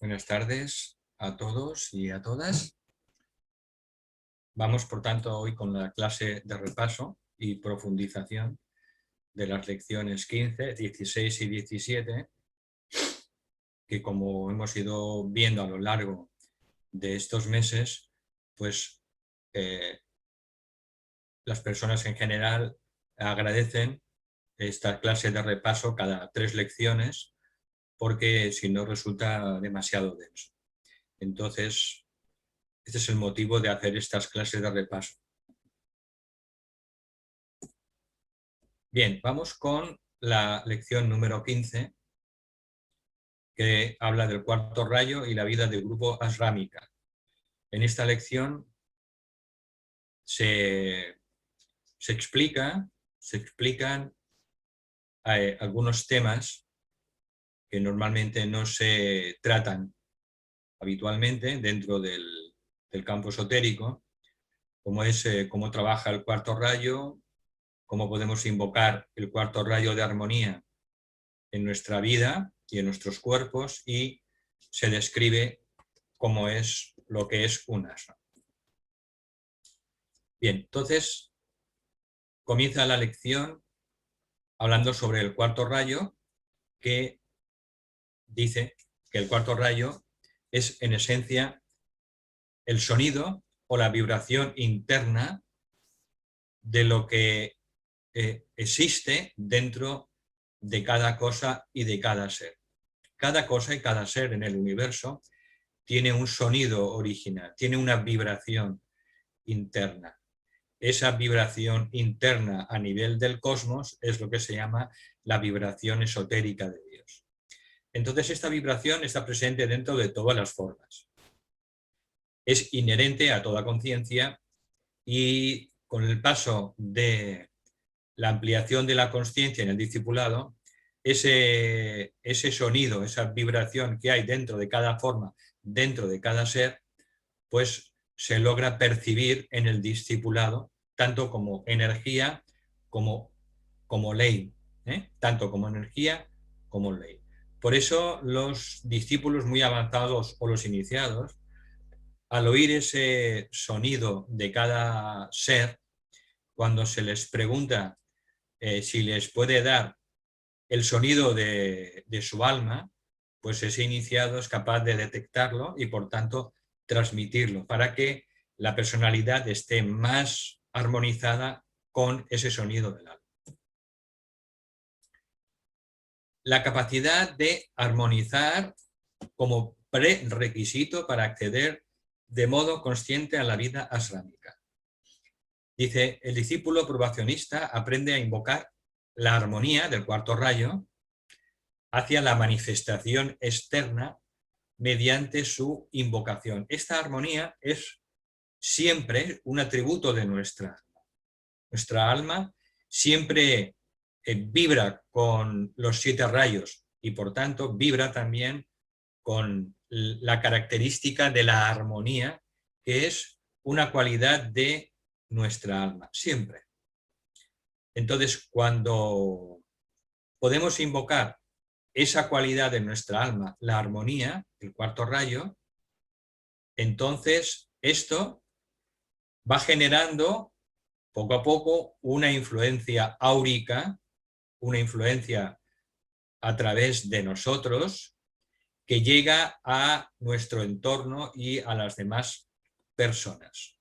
Buenas tardes a todos y a todas. Vamos, por tanto, hoy con la clase de repaso y profundización de las lecciones 15, 16 y 17, que como hemos ido viendo a lo largo de estos meses, pues las personas en general agradecen esta clase de repaso cada 3 lecciones, porque si no resulta demasiado denso. Entonces, este es el motivo de hacer estas clases de repaso. Bien, vamos con la lección número 15, que habla del cuarto rayo y la vida del grupo Ashrámica. En esta lección se explican algunos temas que normalmente no se tratan habitualmente dentro del campo esotérico, como es cómo trabaja el cuarto rayo, cómo podemos invocar el cuarto rayo de armonía en nuestra vida y en nuestros cuerpos, y se describe cómo es lo que es un ashram. Bien, entonces comienza la lección hablando sobre el cuarto rayo, que dice que el cuarto rayo es en esencia el sonido o la vibración interna de lo que existe dentro de cada cosa y de cada ser. Cada cosa y cada ser en el universo tiene un sonido original, tiene una vibración interna. Esa vibración interna a nivel del cosmos es lo que se llama la vibración esotérica de Dios. Entonces esta vibración está presente dentro de todas las formas. Es inherente a toda conciencia y con el paso de la ampliación de la consciencia en el discipulado, ese sonido, esa vibración que hay dentro de cada forma, dentro de cada ser, pues se logra percibir en el discipulado, tanto como energía como ley, tanto como energía como ley. Por eso los discípulos muy avanzados o los iniciados, al oír ese sonido de cada ser, cuando se les pregunta si les puede dar el sonido de su alma, pues ese iniciado es capaz de detectarlo y por tanto transmitirlo para que la personalidad esté más armonizada con ese sonido del alma. La capacidad de armonizar como prerequisito para acceder de modo consciente a la vida ashrámica. Dice, el discípulo probacionista aprende a invocar la armonía del cuarto rayo hacia la manifestación externa mediante su invocación. Esta armonía es siempre un atributo de nuestra alma. Nuestra alma siempre vibra con los 7 rayos y por tanto vibra también con la característica de la armonía, que es una cualidad de nuestra alma, siempre. Entonces, cuando podemos invocar esa cualidad de nuestra alma, la armonía, el cuarto rayo, entonces esto va generando poco a poco una influencia áurica, una influencia a través de nosotros que llega a nuestro entorno y a las demás personas.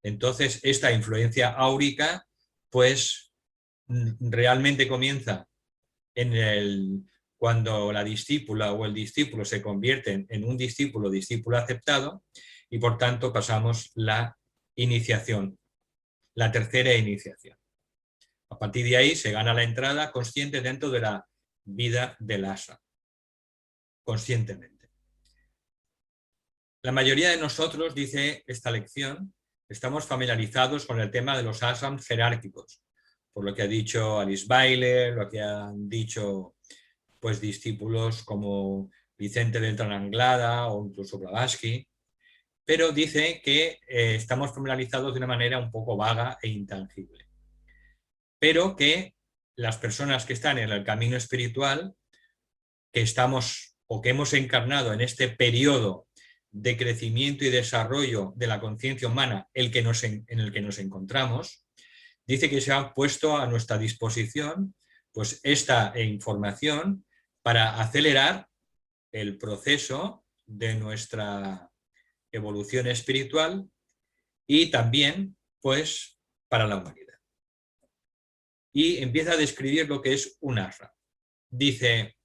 Entonces esta influencia áurica pues realmente comienza cuando la discípula o el discípulo se convierten en un discípulo aceptado, y por tanto pasamos la iniciación, la tercera iniciación. A partir de ahí se gana la entrada consciente dentro de la vida del ashram, conscientemente. La mayoría de nosotros, dice esta lección, estamos familiarizados con el tema de los ashrams jerárquicos, por lo que ha dicho Alice Bailey, lo que han dicho pues discípulos como Vicente Beltrán Anglada o incluso Blavatsky, pero dice que estamos familiarizados de una manera un poco vaga e intangible, pero que las personas que están en el camino espiritual, que estamos o que hemos encarnado en este periodo de crecimiento y desarrollo de la conciencia humana en el que nos encontramos, dice que se ha puesto a nuestra disposición pues, esta información para acelerar el proceso de nuestra evolución espiritual y también pues, para la humanidad. Y empieza a describir lo que es un ashram. Dice,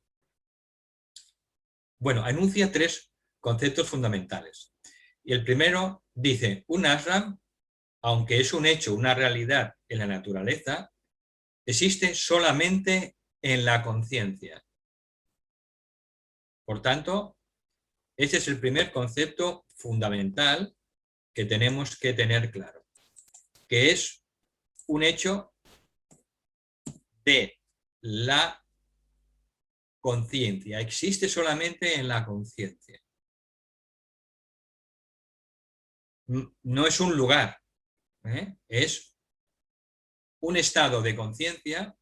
bueno, enuncia 3 conceptos fundamentales. Y el primero dice, un ashram, aunque es un hecho, una realidad en la naturaleza, existe solamente en la conciencia. Por tanto, ese es el primer concepto fundamental que tenemos que tener claro, que es un hecho de la conciencia, existe solamente en la conciencia. No es un lugar, es un estado de conciencia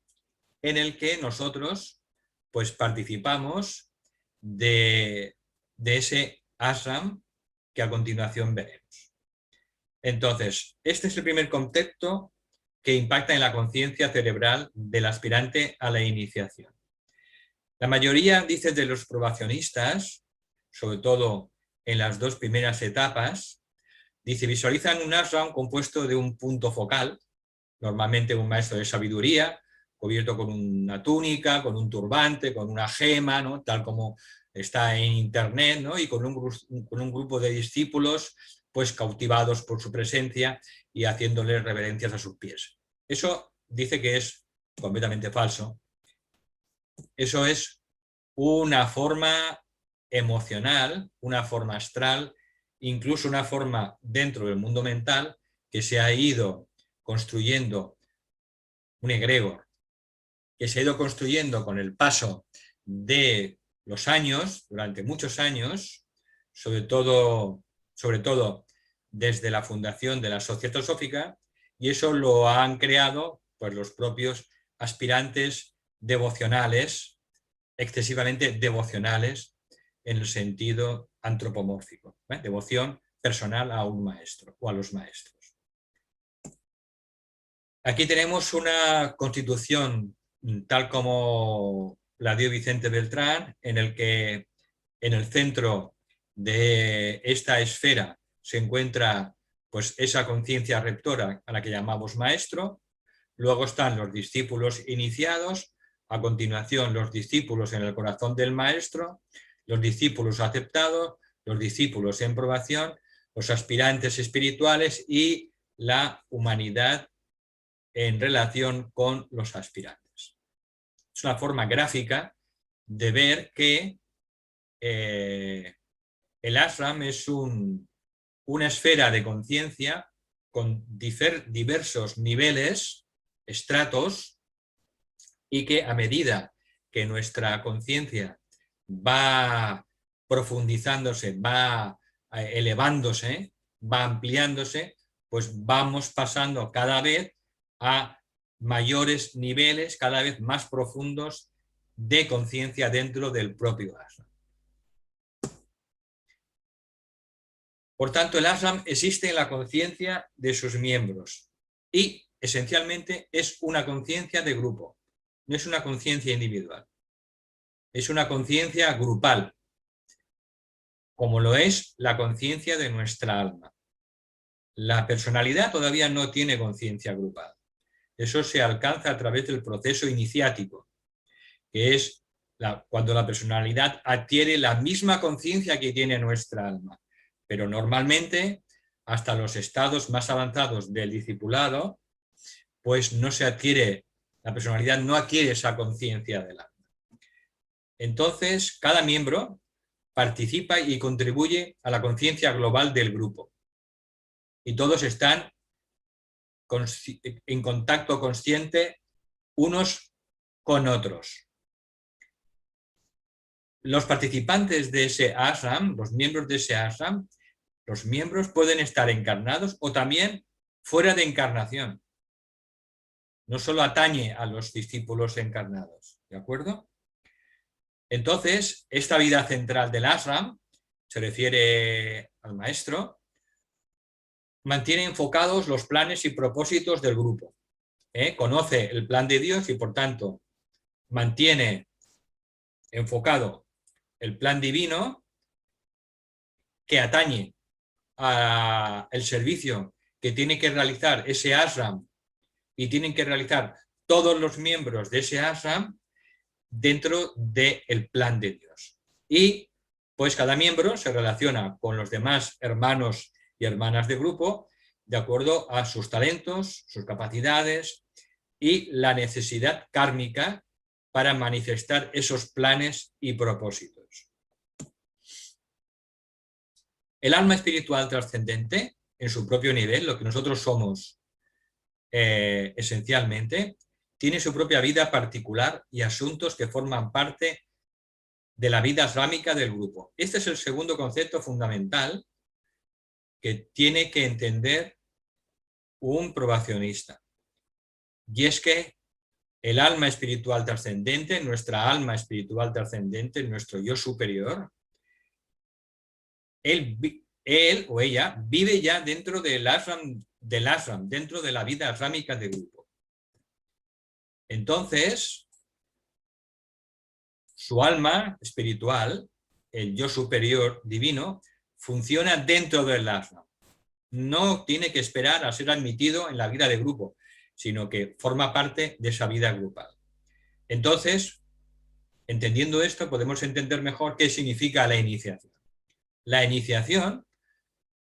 en el que nosotros pues, participamos de ese ashram que a continuación veremos. Entonces, este es el primer concepto que impacta en la conciencia cerebral del aspirante a la iniciación. La mayoría, dice, de los probacionistas, sobre todo en las 2 primeras etapas, dice, visualizan un ashram compuesto de un punto focal, normalmente un maestro de sabiduría, cubierto con una túnica, con un turbante, con una gema, ¿no? Tal como está en internet, ¿no? Y con un grupo de discípulos pues cautivados por su presencia y haciéndoles reverencias a sus pies. Eso dice que es completamente falso. Eso es una forma emocional, una forma astral, incluso una forma dentro del mundo mental que se ha ido construyendo, un egregor, que se ha ido construyendo con el paso de los años, durante muchos años, sobre todo desde la fundación de la Sociedad Teosófica, y eso lo han creado pues, los propios aspirantes devocionales, excesivamente devocionales en el sentido antropomórfico, devoción personal a un maestro o a los maestros. Aquí tenemos una constitución tal como la dio Vicente Beltrán, en el que en el centro de esta esfera se encuentra pues, esa conciencia rectora a la que llamamos maestro. Luego están los discípulos iniciados, a continuación los discípulos en el corazón del maestro, los discípulos aceptados, los discípulos en probación, los aspirantes espirituales y la humanidad en relación con los aspirantes. Es una forma gráfica de ver que el ashram es una esfera de conciencia con diversos niveles, estratos, y que a medida que nuestra conciencia va profundizándose, va elevándose, va ampliándose, pues vamos pasando cada vez a mayores niveles, cada vez más profundos de conciencia dentro del propio ashram. Por tanto, el ashram existe en la conciencia de sus miembros y esencialmente es una conciencia de grupo, no es una conciencia individual, es una conciencia grupal, como lo es la conciencia de nuestra alma. La personalidad todavía no tiene conciencia grupal. Eso se alcanza a través del proceso iniciático, que es cuando la personalidad adquiere la misma conciencia que tiene nuestra alma. Pero normalmente, hasta los estados más avanzados del discipulado, pues no se adquiere, la personalidad no adquiere esa conciencia del alma. Entonces, cada miembro participa y contribuye a la conciencia global del grupo. Y todos están en contacto consciente unos con otros. Los participantes de ese ashram, los miembros de ese ashram, los miembros pueden estar encarnados o también fuera de encarnación. No solo atañe a los discípulos encarnados, ¿de acuerdo? Entonces, esta vida central del ashram, se refiere al maestro, mantiene enfocados los planes y propósitos del grupo. Conoce el plan de Dios y, por tanto, mantiene enfocado el plan divino que atañe al servicio que tiene que realizar ese ashram y tienen que realizar todos los miembros de ese ashram dentro del plan de Dios. Y pues cada miembro se relaciona con los demás hermanos y hermanas de grupo de acuerdo a sus talentos, sus capacidades y la necesidad kármica para manifestar esos planes y propósitos. El alma espiritual trascendente, en su propio nivel, lo que nosotros somos esencialmente, tiene su propia vida particular y asuntos que forman parte de la vida ashrámica del grupo. Este es el segundo concepto fundamental que tiene que entender un probacionista. Y es que el alma espiritual trascendente, nuestra alma espiritual trascendente, nuestro yo superior, él o ella vive ya dentro del ashram, dentro de la vida ashrámica del grupo. Entonces, su alma espiritual, el yo superior divino, funciona dentro del ashram. No tiene que esperar a ser admitido en la vida de grupo, sino que forma parte de esa vida grupal. Entonces, entendiendo esto, podemos entender mejor qué significa la iniciación. La iniciación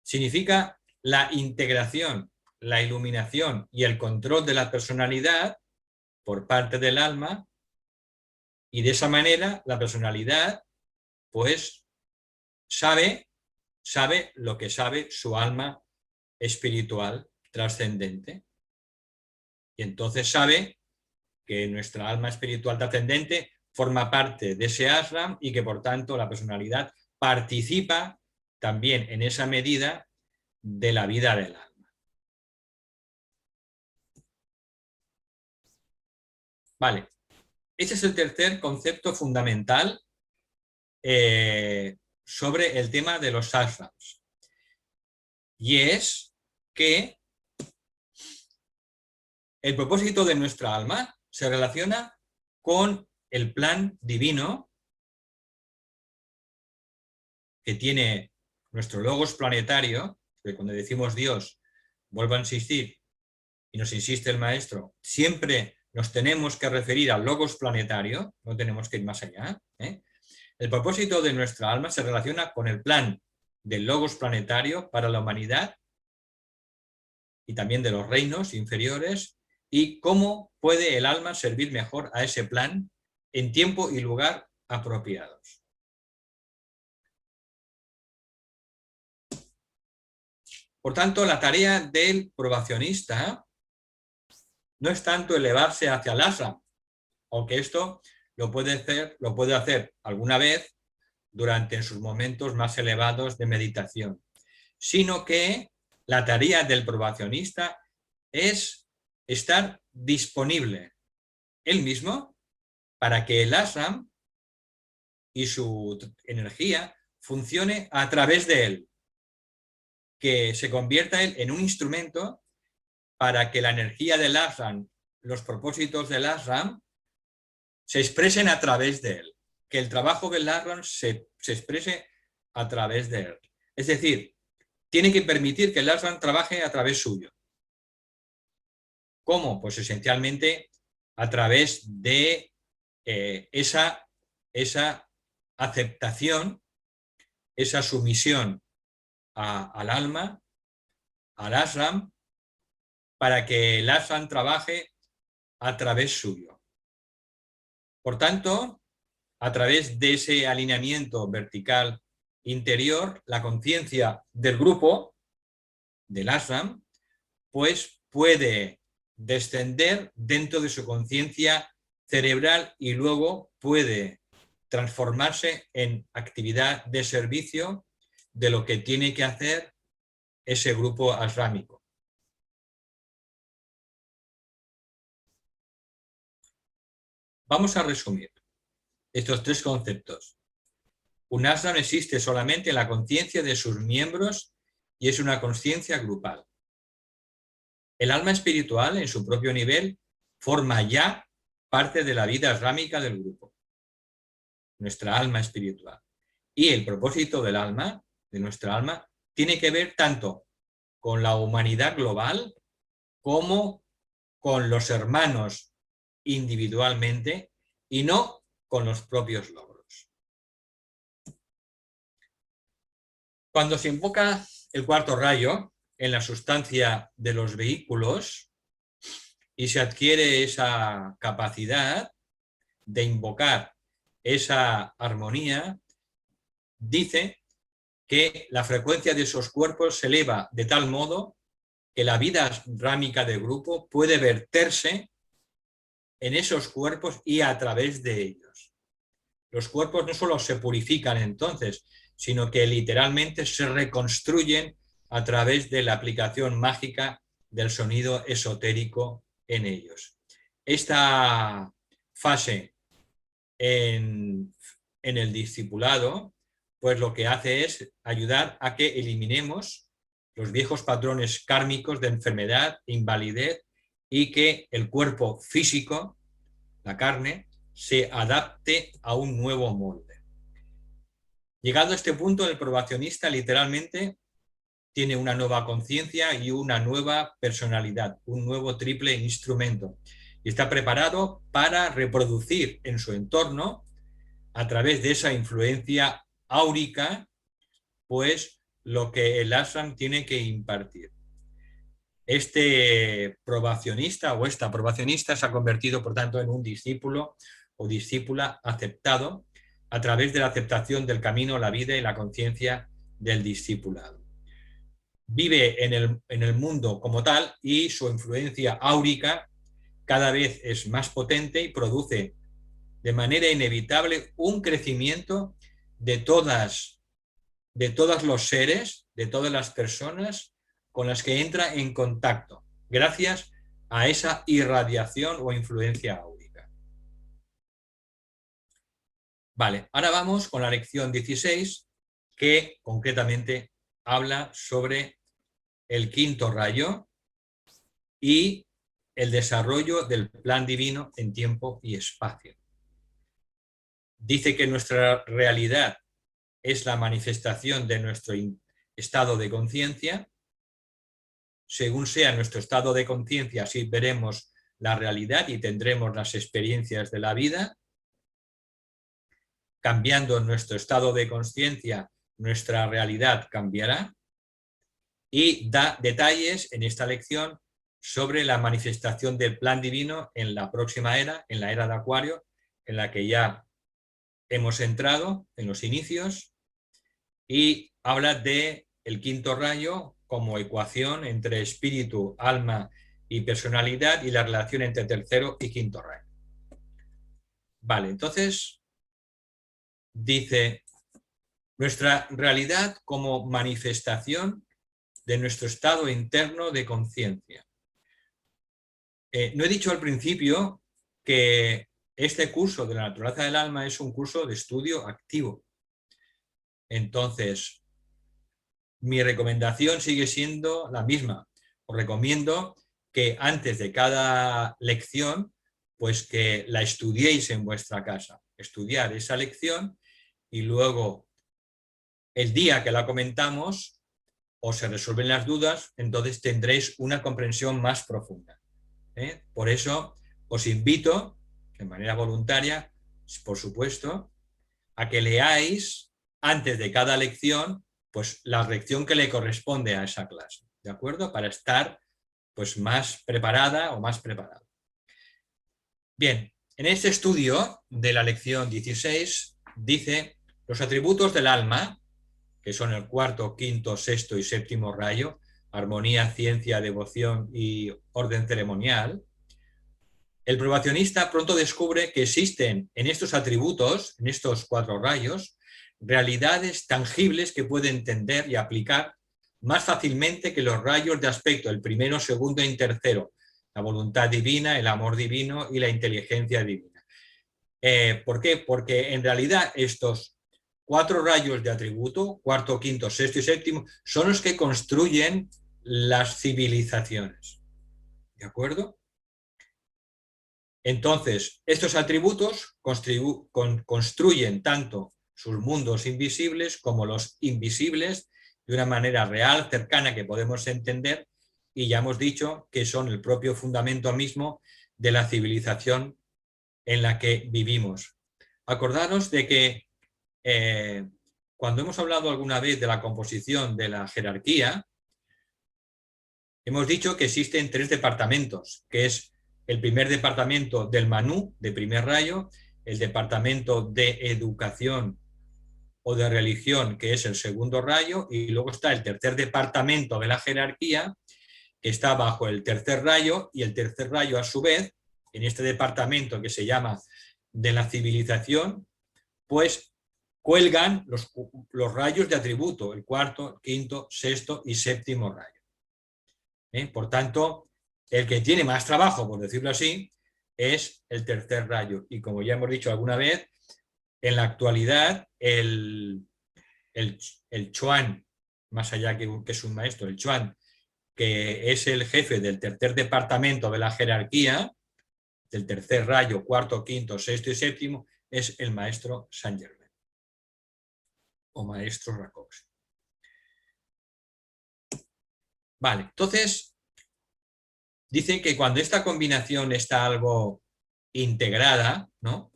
significa la integración, la iluminación y el control de la personalidad por parte del alma, y de esa manera la personalidad pues sabe lo que sabe su alma espiritual trascendente. Y entonces sabe que nuestra alma espiritual trascendente forma parte de ese ashram y que por tanto la personalidad participa también en esa medida de la vida del alma. Vale, ese es el tercer concepto fundamental sobre el tema de los ashrams. Y es que el propósito de nuestra alma se relaciona con el plan divino que tiene nuestro logos planetario, que cuando decimos Dios, vuelvo a insistir, y nos insiste el maestro, siempre nos tenemos que referir al logos planetario, no tenemos que ir más allá. El propósito de nuestra alma se relaciona con el plan del logos planetario para la humanidad y también de los reinos inferiores, y cómo puede el alma servir mejor a ese plan en tiempo y lugar apropiados. Por tanto, la tarea del probacionista no es tanto elevarse hacia el ashram, aunque esto lo puede hacer alguna vez durante sus momentos más elevados de meditación, sino que la tarea del probacionista es estar disponible él mismo para que el ashram y su energía funcione a través de él, que se convierta él en un instrumento para que la energía del ashram, los propósitos del ashram, se expresen a través de él, que el trabajo del ashram se exprese a través de él. Es decir, tiene que permitir que el ashram trabaje a través suyo. ¿Cómo? Pues esencialmente a través de esa aceptación, esa sumisión al alma, al ashram, para que el ashram trabaje a través suyo. Por tanto, a través de ese alineamiento vertical interior, la conciencia del grupo, del ashram, pues puede descender dentro de su conciencia cerebral y luego puede transformarse en actividad de servicio de lo que tiene que hacer ese grupo ashrámico. Vamos a resumir. estos tres conceptos. Un ashram existe solamente en la conciencia de sus miembros y es una conciencia grupal. El alma espiritual, en su propio nivel, forma ya parte de la vida ashrámica del grupo. Nuestra alma espiritual. Y el propósito del alma, de nuestra alma, tiene que ver tanto con la humanidad global como con los hermanos individualmente y no con los propios logros. Cuando se invoca el cuarto rayo en la sustancia de los vehículos y se adquiere esa capacidad de invocar esa armonía, dice que la frecuencia de esos cuerpos se eleva de tal modo que la vida rámica del grupo puede verterse en esos cuerpos y a través de ellos. Los cuerpos no solo se purifican entonces, sino que literalmente se reconstruyen a través de la aplicación mágica del sonido esotérico en ellos. Esta fase en el discipulado, pues lo que hace es ayudar a que eliminemos los viejos patrones kármicos de enfermedad, invalidez y que el cuerpo físico, la carne, se adapte a un nuevo molde. Llegado a este punto, el probacionista literalmente tiene una nueva conciencia y una nueva personalidad, un nuevo triple instrumento. Y está preparado para reproducir en su entorno, a través de esa influencia áurica, pues lo que el ashram tiene que impartir. Este probacionista o esta probacionista se ha convertido, por tanto, en un discípulo o discípula aceptado a través de la aceptación del camino, la vida y la conciencia del discipulado. Vive en el mundo como tal y su influencia áurica cada vez es más potente y produce de manera inevitable un crecimiento de todos los seres, de todas las personas con las que entra en contacto, gracias a esa irradiación o influencia áurica. Vale, ahora vamos con la lección 16, que concretamente habla sobre el quinto rayo y el desarrollo del plan divino en tiempo y espacio. Dice que nuestra realidad es la manifestación de nuestro estado de conciencia. Según sea nuestro estado de conciencia, así veremos la realidad y tendremos las experiencias de la vida. Cambiando nuestro estado de conciencia, nuestra realidad cambiará. Y da detalles en esta lección sobre la manifestación del plan divino en la próxima era, en la era de Acuario, en la que ya hemos entrado en los inicios, y habla de el quinto rayo como ecuación entre espíritu, alma y personalidad y la relación entre tercero y quinto rayo. Vale, entonces dice nuestra realidad como manifestación de nuestro estado interno de conciencia. No he dicho al principio que este curso de la naturaleza del alma es un curso de estudio activo. Entonces, mi recomendación sigue siendo la misma. Os recomiendo que antes de cada lección, pues que la estudiéis en vuestra casa. Estudiar esa lección y luego, el día que la comentamos, o se resuelven las dudas, entonces tendréis una comprensión más profunda. Por eso os invito, de manera voluntaria, por supuesto, a que leáis antes de cada lección pues la lección que le corresponde a esa clase, ¿de acuerdo? Para estar pues más preparada o más preparado. Bien, en este estudio de la lección 16 dice los atributos del alma, que son el cuarto, quinto, sexto y séptimo rayo, armonía, ciencia, devoción y orden ceremonial. El probacionista pronto descubre que existen en estos atributos, en estos cuatro rayos, realidades tangibles que puede entender y aplicar más fácilmente que los rayos de aspecto, el primero, segundo y tercero, la voluntad divina, el amor divino y la inteligencia divina. ¿Por qué? Porque en realidad estos 4 rayos de atributo, cuarto, quinto, sexto y séptimo, son los que construyen las civilizaciones. ¿De acuerdo? Entonces, estos atributos construyen tanto sus mundos invisibles como los invisibles de una manera real, cercana, que podemos entender, y ya hemos dicho que son el propio fundamento mismo de la civilización en la que vivimos. Acordaros de que cuando hemos hablado alguna vez de la composición de la jerarquía, hemos dicho que existen 3 departamentos, que es el primer departamento del Manú, de primer rayo, el departamento de educación o de religión, que es el segundo rayo, y luego está el tercer departamento de la jerarquía, que está bajo el tercer rayo, y el tercer rayo a su vez, en este departamento que se llama de la civilización, pues cuelgan los rayos de atributo, el cuarto, quinto, sexto y séptimo rayo. Por tanto, el que tiene más trabajo, por decirlo así, es el tercer rayo. Y como ya hemos dicho alguna vez, en la actualidad el Chuan, más allá que es un maestro, el Chuan, que es el jefe del tercer departamento de la jerarquía, del tercer rayo, cuarto, quinto, sexto y séptimo, es el maestro Saint Germain o maestro Rákóczi. Vale, entonces dicen que cuando esta combinación está algo integrada, ¿no?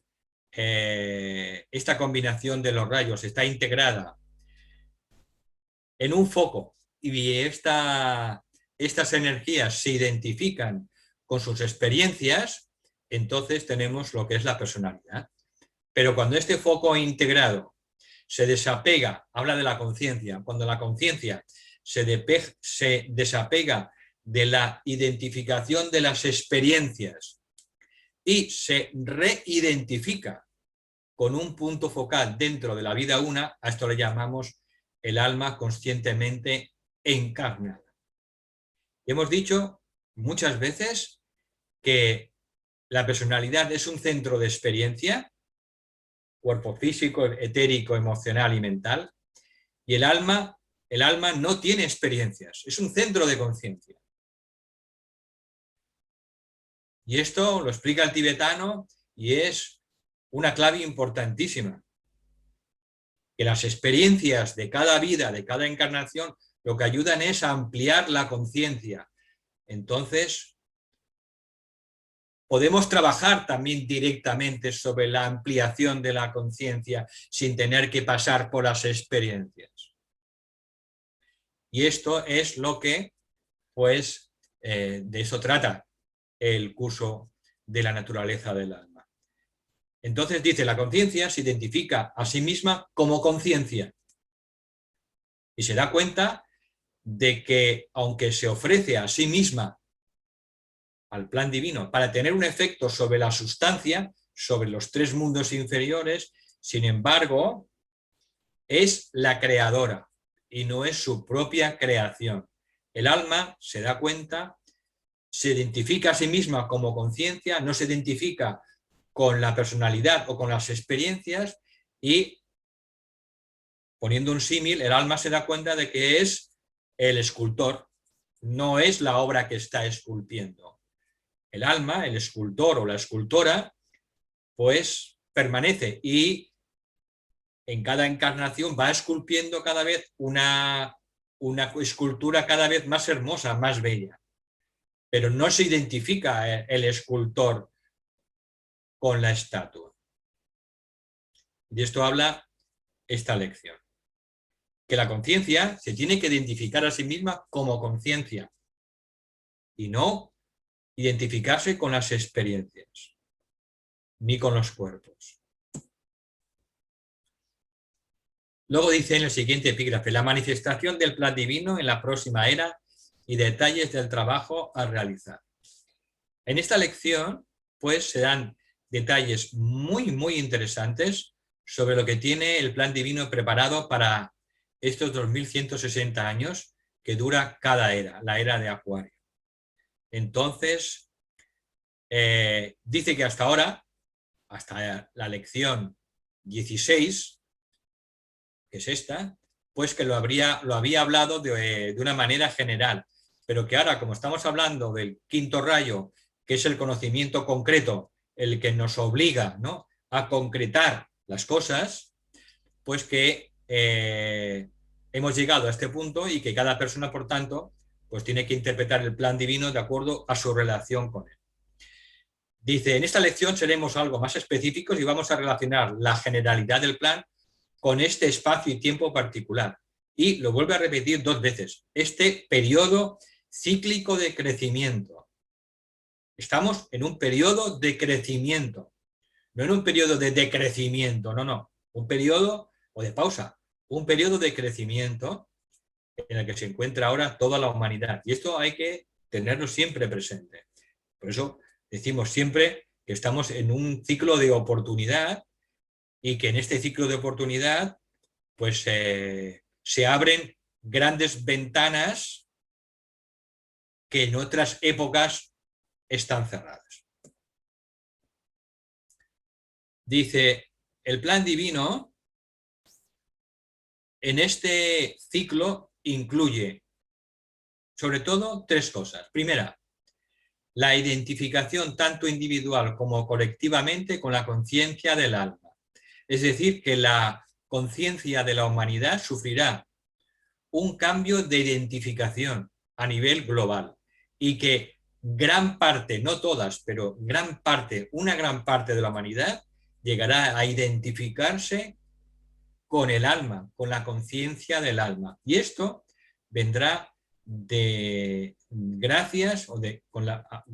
Esta combinación de los rayos está integrada en un foco y estas energías se identifican con sus experiencias, entonces tenemos lo que es la personalidad. Pero cuando este foco integrado se desapega, habla de la conciencia, cuando la conciencia se desapega de la identificación de las experiencias y se reidentifica con un punto focal dentro de la vida una, a esto le llamamos el alma conscientemente encarnada. Y hemos dicho muchas veces que la personalidad es un centro de experiencia, cuerpo físico, etérico, emocional y mental, y el alma no tiene experiencias, es un centro de conciencia. Y esto lo explica el tibetano y es una clave importantísima. Que las experiencias de cada vida, de cada encarnación, lo que ayudan es a ampliar la conciencia. Entonces, podemos trabajar también directamente sobre la ampliación de la conciencia sin tener que pasar por las experiencias. Y esto es lo que, pues, de eso trata el curso de la naturaleza del alma. Entonces dice, la conciencia se identifica a sí misma como conciencia y se da cuenta de que, aunque se ofrece a sí misma al plan divino para tener un efecto sobre la sustancia, sobre los 3 mundos inferiores, sin embargo, es la creadora y no es su propia creación. El alma se da cuenta, se identifica a sí misma como conciencia, no se identifica con la personalidad o con las experiencias y, poniendo un símil, el alma se da cuenta de que es el escultor, no es la obra que está esculpiendo. El alma, el escultor o la escultora, pues permanece y en cada encarnación va esculpiendo cada vez una escultura cada vez más hermosa, más bella. Pero no se identifica el escultor con la estatua. De esto habla esta lección. Que la conciencia se tiene que identificar a sí misma como conciencia y no identificarse con las experiencias ni con los cuerpos. Luego dice en el siguiente epígrafe, la manifestación del plan divino en la próxima era y detalles del trabajo a realizar. En esta lección, pues, se dan detalles muy, muy interesantes sobre lo que tiene el plan divino preparado para estos 2160 años que dura cada era, la era de Acuario. Entonces, dice que hasta ahora hasta la lección 16, que es esta, pues que lo había hablado de una manera general, pero que ahora, como estamos hablando del quinto rayo, que es el conocimiento concreto, el que nos obliga, ¿no?, a concretar las cosas, pues que hemos llegado a este punto y que cada persona, por tanto, pues tiene que interpretar el plan divino de acuerdo a su relación con él. Dice, en esta lección seremos algo más específicos y vamos a relacionar la generalidad del plan con este espacio y tiempo particular. Y lo vuelve a repetir 2 veces, este periodo cíclico de crecimiento. Estamos en un periodo de crecimiento, no en un periodo de decrecimiento, no, un periodo, o de pausa, un periodo de crecimiento en el que se encuentra ahora toda la humanidad. Y esto hay que tenerlo siempre presente. Por eso decimos siempre que estamos en un ciclo de oportunidad y que en este ciclo de oportunidad pues se abren grandes ventanas que en otras épocas están cerradas. Dice, el plan divino en este ciclo incluye sobre todo 3 cosas. Primera, la identificación tanto individual como colectivamente con la conciencia del alma. Es decir, que la conciencia de la humanidad sufrirá un cambio de identificación a nivel global y que gran parte, no todas, pero una gran parte de la humanidad llegará a identificarse con el alma, con la conciencia del alma. Y esto vendrá gracias a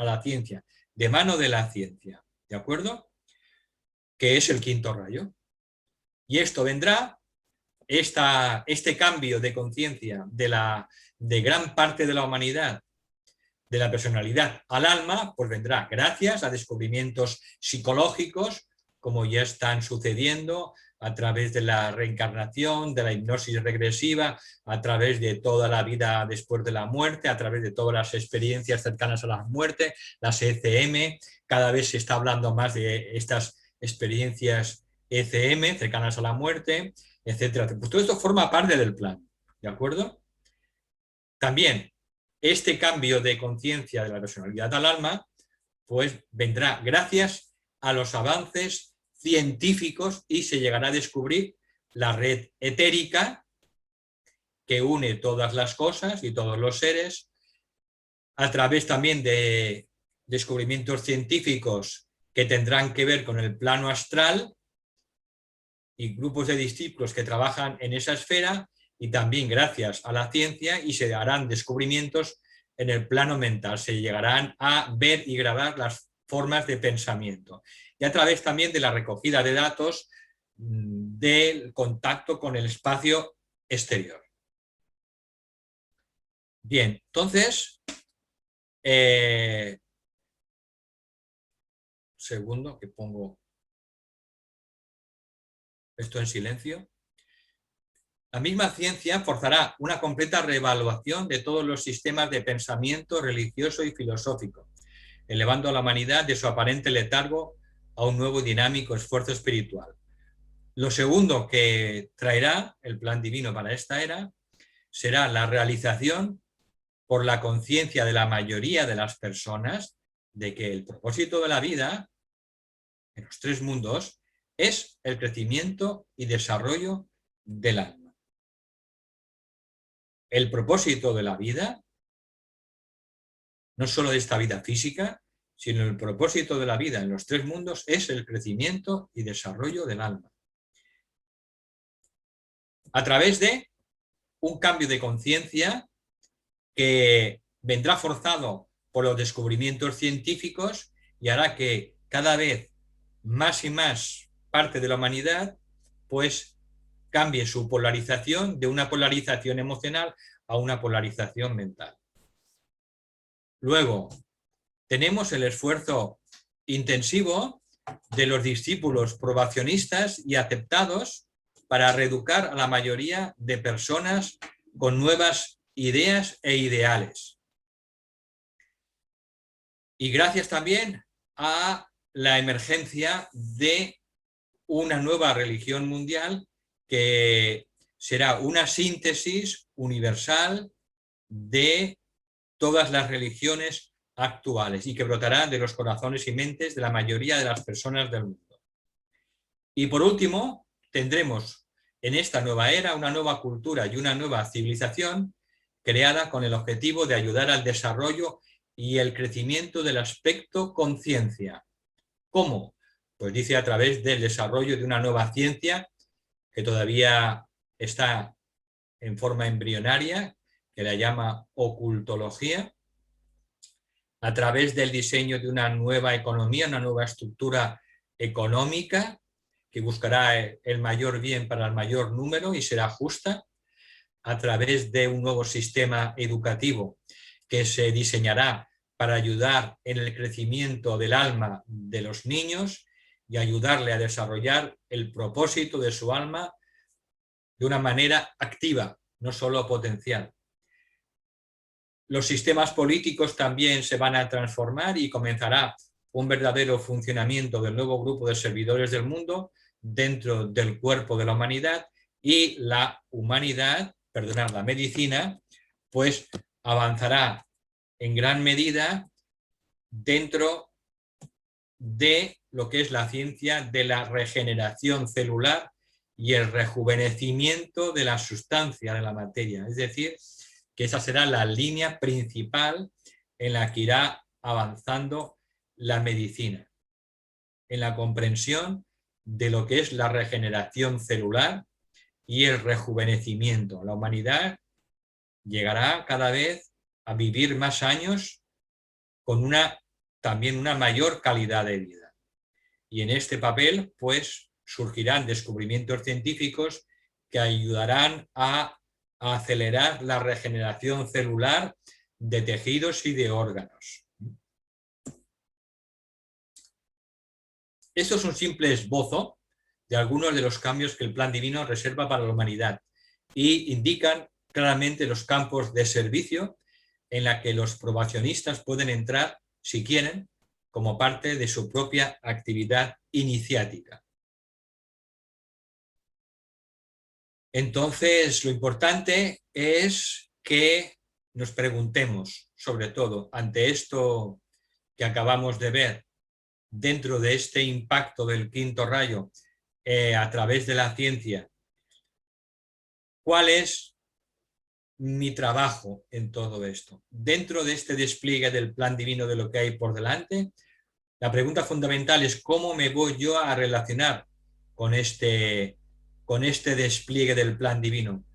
la ciencia, de mano de la ciencia, ¿de acuerdo? Que es el quinto rayo. Y esto vendrá, este cambio de conciencia de gran parte de la humanidad, de la personalidad al alma, pues vendrá gracias a descubrimientos psicológicos, como ya están sucediendo a través de la reencarnación, de la hipnosis regresiva, a través de toda la vida después de la muerte, a través de todas las experiencias cercanas a la muerte, las ECM. Cada vez se está hablando más de estas experiencias ECM, cercanas a la muerte, etcétera. Pues todo esto forma parte del plan, ¿de acuerdo? También este cambio de conciencia de la personalidad al alma, pues vendrá gracias a los avances científicos y se llegará a descubrir la red etérica que une todas las cosas y todos los seres, a través también de descubrimientos científicos que tendrán que ver con el plano astral y grupos de discípulos que trabajan en esa esfera, y también gracias a la ciencia, y se harán descubrimientos en el plano mental, se llegarán a ver y grabar las formas de pensamiento. Y a través también de la recogida de datos del contacto con el espacio exterior. Bien, entonces, segundo que pongo esto en silencio. La misma ciencia forzará una completa reevaluación de todos los sistemas de pensamiento religioso y filosófico, elevando a la humanidad de su aparente letargo a un nuevo y dinámico esfuerzo espiritual. Lo segundo que traerá el plan divino para esta era será la realización por la conciencia de la mayoría de las personas de que el propósito de la vida en los 3 mundos es el crecimiento y desarrollo del alma. El propósito de la vida, no solo de esta vida física, sino el propósito de la vida en los 3 mundos es el crecimiento y desarrollo del alma. A través de un cambio de conciencia que vendrá forzado por los descubrimientos científicos y hará que cada vez más y más parte de la humanidad pues cambie su polarización de una polarización emocional a una polarización mental. Luego, tenemos el esfuerzo intensivo de los discípulos probacionistas y aceptados para reeducar a la mayoría de personas con nuevas ideas e ideales. Y gracias también a la emergencia de una nueva religión mundial que será una síntesis universal de todas las religiones actuales y que brotará de los corazones y mentes de la mayoría de las personas del mundo. Y por último, tendremos en esta nueva era una nueva cultura y una nueva civilización creada con el objetivo de ayudar al desarrollo y el crecimiento del aspecto conciencia. ¿Cómo? Pues dice a través del desarrollo de una nueva ciencia que todavía está en forma embrionaria, que la llama ocultología, a través del diseño de una nueva economía, una nueva estructura económica que buscará el mayor bien para el mayor número y será justa, a través de un nuevo sistema educativo que se diseñará para ayudar en el crecimiento del alma de los niños y ayudarle a desarrollar el propósito de su alma de una manera activa, no solo potencial. Los sistemas políticos también se van a transformar y comenzará un verdadero funcionamiento del nuevo grupo de servidores del mundo dentro del cuerpo de la humanidad, y la humanidad, perdonad, la medicina, pues avanzará en gran medida dentro de lo que es la ciencia de la regeneración celular y el rejuvenecimiento de la sustancia de la materia. Es decir, que esa será la línea principal en la que irá avanzando la medicina, en la comprensión de lo que es la regeneración celular y el rejuvenecimiento. La humanidad llegará cada vez a vivir más años con también una mayor calidad de vida. Y en este papel, pues, surgirán descubrimientos científicos que ayudarán a acelerar la regeneración celular de tejidos y de órganos. Esto es un simple esbozo de algunos de los cambios que el plan divino reserva para la humanidad y indican claramente los campos de servicio en la que los probacionistas pueden entrar, si quieren, como parte de su propia actividad iniciática. Entonces, lo importante es que nos preguntemos, sobre todo, ante esto que acabamos de ver, dentro de este impacto del quinto rayo a través de la ciencia, ¿cuál es mi trabajo en todo esto? Dentro de este despliegue del plan divino de lo que hay por delante, la pregunta fundamental es cómo me voy yo a relacionar con este despliegue del plan divino,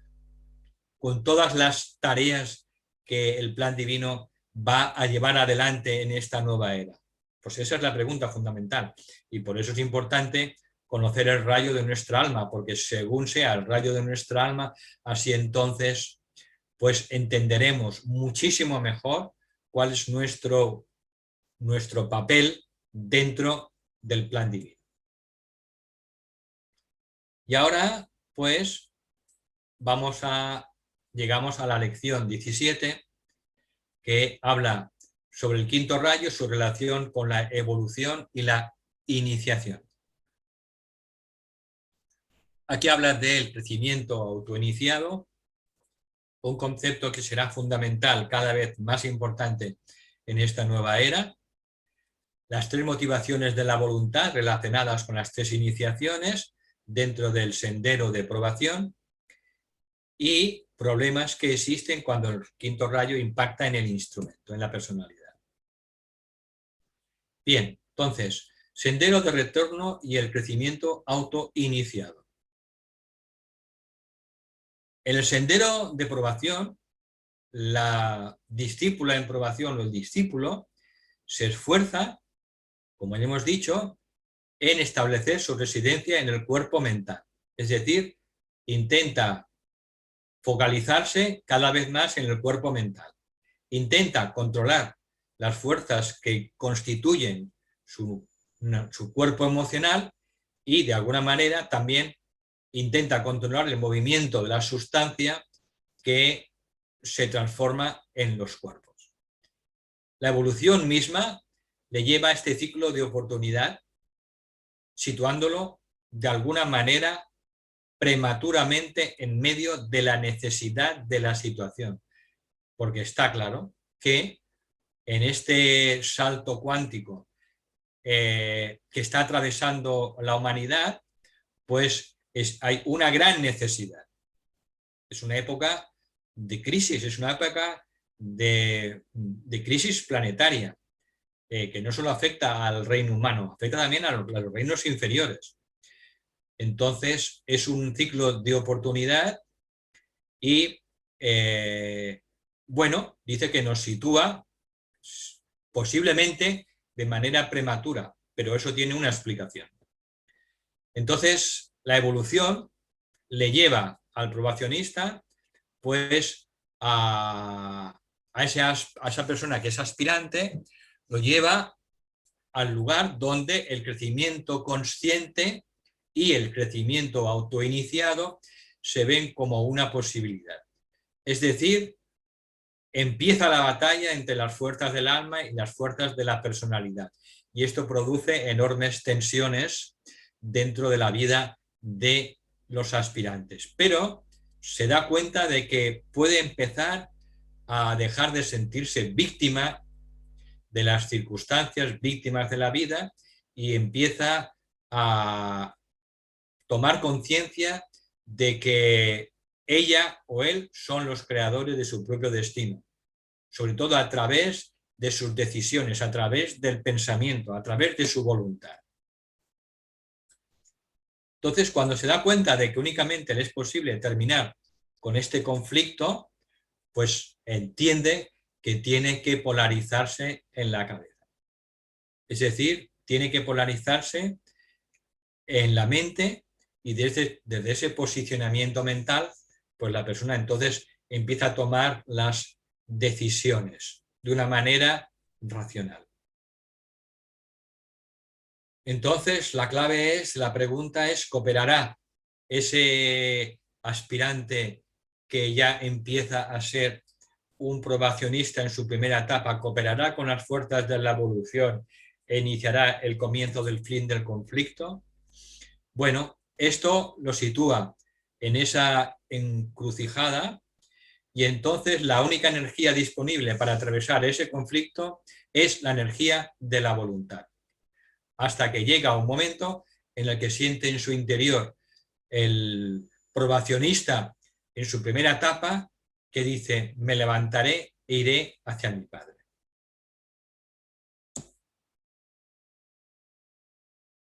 con todas las tareas que el plan divino va a llevar adelante en esta nueva era. Pues esa es la pregunta fundamental, y por eso es importante conocer el rayo de nuestra alma, porque según sea el rayo de nuestra alma, así entonces pues entenderemos muchísimo mejor cuál es nuestro papel dentro del plan divino. Y ahora, pues, llegamos a la lección 17, que habla sobre el quinto rayo, su relación con la evolución y la iniciación. Aquí habla del crecimiento autoiniciado, un concepto que será fundamental, cada vez más importante en esta nueva era. Las tres motivaciones de la voluntad relacionadas con las tres iniciaciones dentro del sendero de probación, y problemas que existen cuando el quinto rayo impacta en el instrumento, en la personalidad. Bien, entonces, sendero de retorno y el crecimiento autoiniciado. En el sendero de probación, la discípula en probación o el discípulo se esfuerza, como ya hemos dicho, en establecer su residencia en el cuerpo mental. Es decir, intenta focalizarse cada vez más en el cuerpo mental. Intenta controlar las fuerzas que constituyen su cuerpo emocional y, de alguna manera, también intenta controlar el movimiento de la sustancia que se transforma en los cuerpos. La evolución misma le lleva a este ciclo de oportunidad, situándolo de alguna manera prematuramente en medio de la necesidad de la situación. Porque está claro que en este salto cuántico que está atravesando la humanidad, pues hay una gran necesidad. Es una época de crisis, es una época de crisis planetaria, que no solo afecta al reino humano, afecta también a los reinos inferiores. Entonces es un ciclo de oportunidad y, bueno, dice que nos sitúa posiblemente de manera prematura, pero eso tiene una explicación. Entonces, la evolución le lleva al probacionista pues a esa persona que es aspirante, lo lleva al lugar donde el crecimiento consciente y el crecimiento autoiniciado se ven como una posibilidad. Es decir, empieza la batalla entre las fuerzas del alma y las fuerzas de la personalidad. Y esto produce enormes tensiones dentro de la vida de los aspirantes. Pero se da cuenta de que puede empezar a dejar de sentirse víctima de las circunstancias, víctimas de la vida, y empieza a tomar conciencia de que ella o él son los creadores de su propio destino, sobre todo a través de sus decisiones, a través del pensamiento, a través de su voluntad. Entonces, cuando se da cuenta de que únicamente le es posible terminar con este conflicto, pues entiende que tiene que polarizarse en la cabeza. Es decir, tiene que polarizarse en la mente, y desde ese posicionamiento mental, pues la persona entonces empieza a tomar las decisiones de una manera racional. Entonces, la pregunta es, ¿cooperará ese aspirante que ya empieza a ser un probacionista en su primera etapa, cooperará con las fuerzas de la evolución e iniciará el comienzo del fin del conflicto? Bueno, esto lo sitúa en esa encrucijada, y entonces la única energía disponible para atravesar ese conflicto es la energía de la voluntad. Hasta que llega un momento en el que siente en su interior el probacionista en su primera etapa, que dice: me levantaré e iré hacia mi Padre.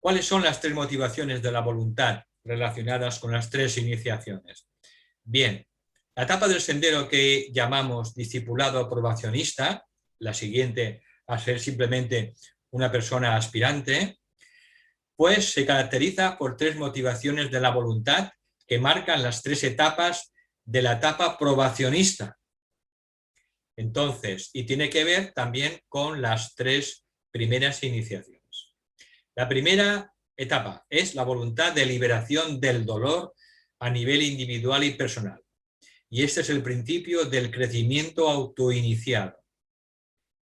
¿Cuáles son las tres motivaciones de la voluntad relacionadas con las tres iniciaciones? Bien, la etapa del sendero que llamamos discipulado probacionista, la siguiente a ser simplemente una persona aspirante, pues se caracteriza por tres motivaciones de la voluntad que marcan las tres etapas de la etapa probacionista. Entonces, y tiene que ver también con las tres primeras iniciaciones. La primera etapa es la voluntad de liberación del dolor a nivel individual y personal. Y este es el principio del crecimiento autoiniciado.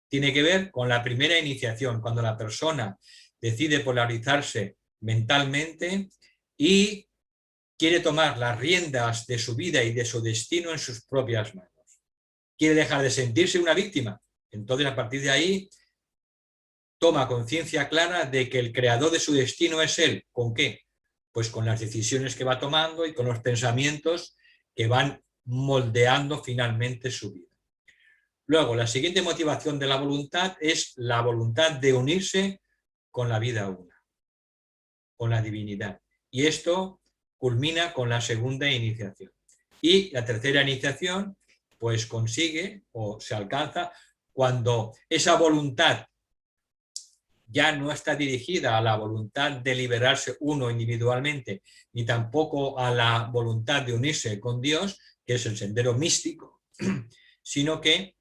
Tiene que ver con la primera iniciación, cuando la persona decide polarizarse mentalmente y quiere tomar las riendas de su vida y de su destino en sus propias manos. Quiere dejar de sentirse una víctima. Entonces, a partir de ahí, toma conciencia clara de que el creador de su destino es él. ¿Con qué? Pues con las decisiones que va tomando y con los pensamientos que van moldeando finalmente su vida. Luego, la siguiente motivación de la voluntad es la voluntad de unirse con la vida una, con la divinidad. Y esto culmina con la segunda iniciación. Y la tercera iniciación, pues consigue o se alcanza cuando esa voluntad ya no está dirigida a la voluntad de liberarse uno individualmente, ni tampoco a la voluntad de unirse con Dios, que es el sendero místico, sino que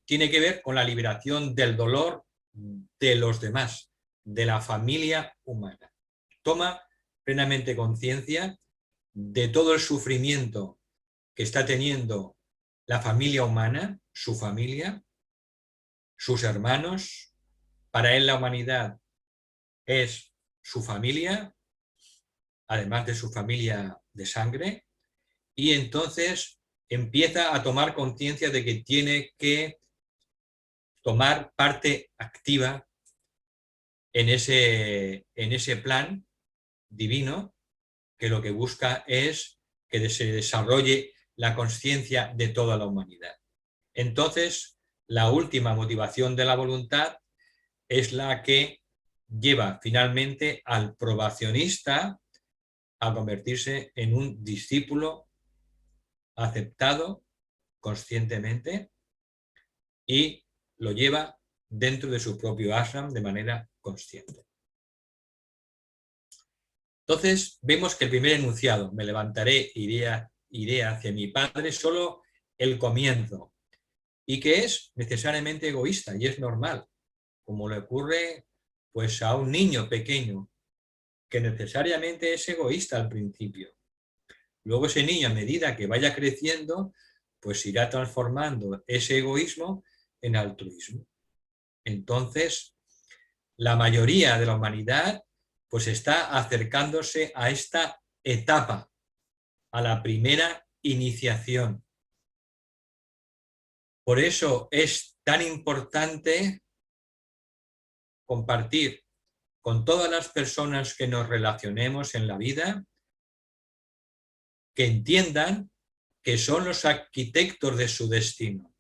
tiene que ver con la liberación del dolor de los demás, de la familia humana. Toma plenamente conciencia de todo el sufrimiento que está teniendo la familia humana, su familia, sus hermanos, para él la humanidad es su familia, además de su familia de sangre, y entonces empieza a tomar conciencia de que tiene que tomar parte activa en ese plan divino, que lo que busca es que se desarrolle la conciencia de toda la humanidad. Entonces, la última motivación de la voluntad es la que lleva finalmente al probacionista a convertirse en un discípulo aceptado conscientemente y lo lleva dentro de su propio ashram de manera consciente. Entonces vemos que el primer enunciado, me levantaré, iré hacia mi padre, solo el comienzo, y que es necesariamente egoísta y es normal, como le ocurre pues a un niño pequeño, que necesariamente es egoísta al principio. Luego ese niño, a medida que vaya creciendo, pues irá transformando ese egoísmo en altruismo. Entonces, la mayoría de la humanidad pues está acercándose a esta etapa, a la primera iniciación. Por eso es tan importante compartir con todas las personas que nos relacionemos en la vida, que entiendan que son los arquitectos de su destino,